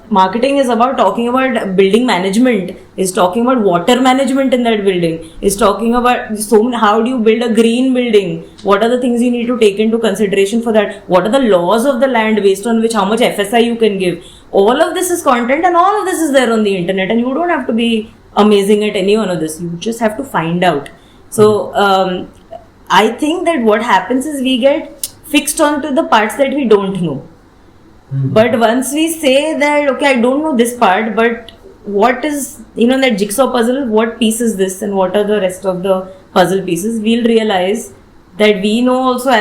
Marketing is about talking about building management, is talking about water management in that building, is talking about how do you build a green building, what are the things you need to take into consideration for that, what are the laws of the land based on which how much FSI you can give. All of this is content and all of this is there on the internet, and you don't have to be amazing at any one of this, you just have to find out. So I think that what happens is we get fixed onto the parts that we don't know. But once we say that, okay, I don't know this part, but what is, that jigsaw puzzle, what piece is this and what are the rest of the puzzle pieces, we'll realize that we know also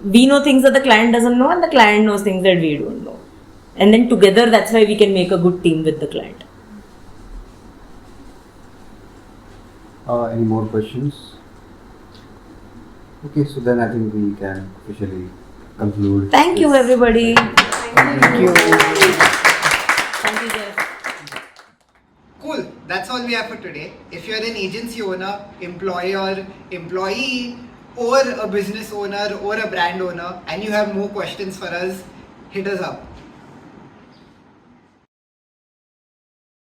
we know things that the client doesn't know and the client knows things that we don't know. And then together, that's why we can make a good team with the client. Any more questions? Okay, so then I think we can officially conclude. Thank you, everybody. Thank you. Thank you, Jeff. Cool. That's all we have for today. If you're an agency owner, employer, employee, or a business owner or a brand owner, and you have more questions for us, hit us up.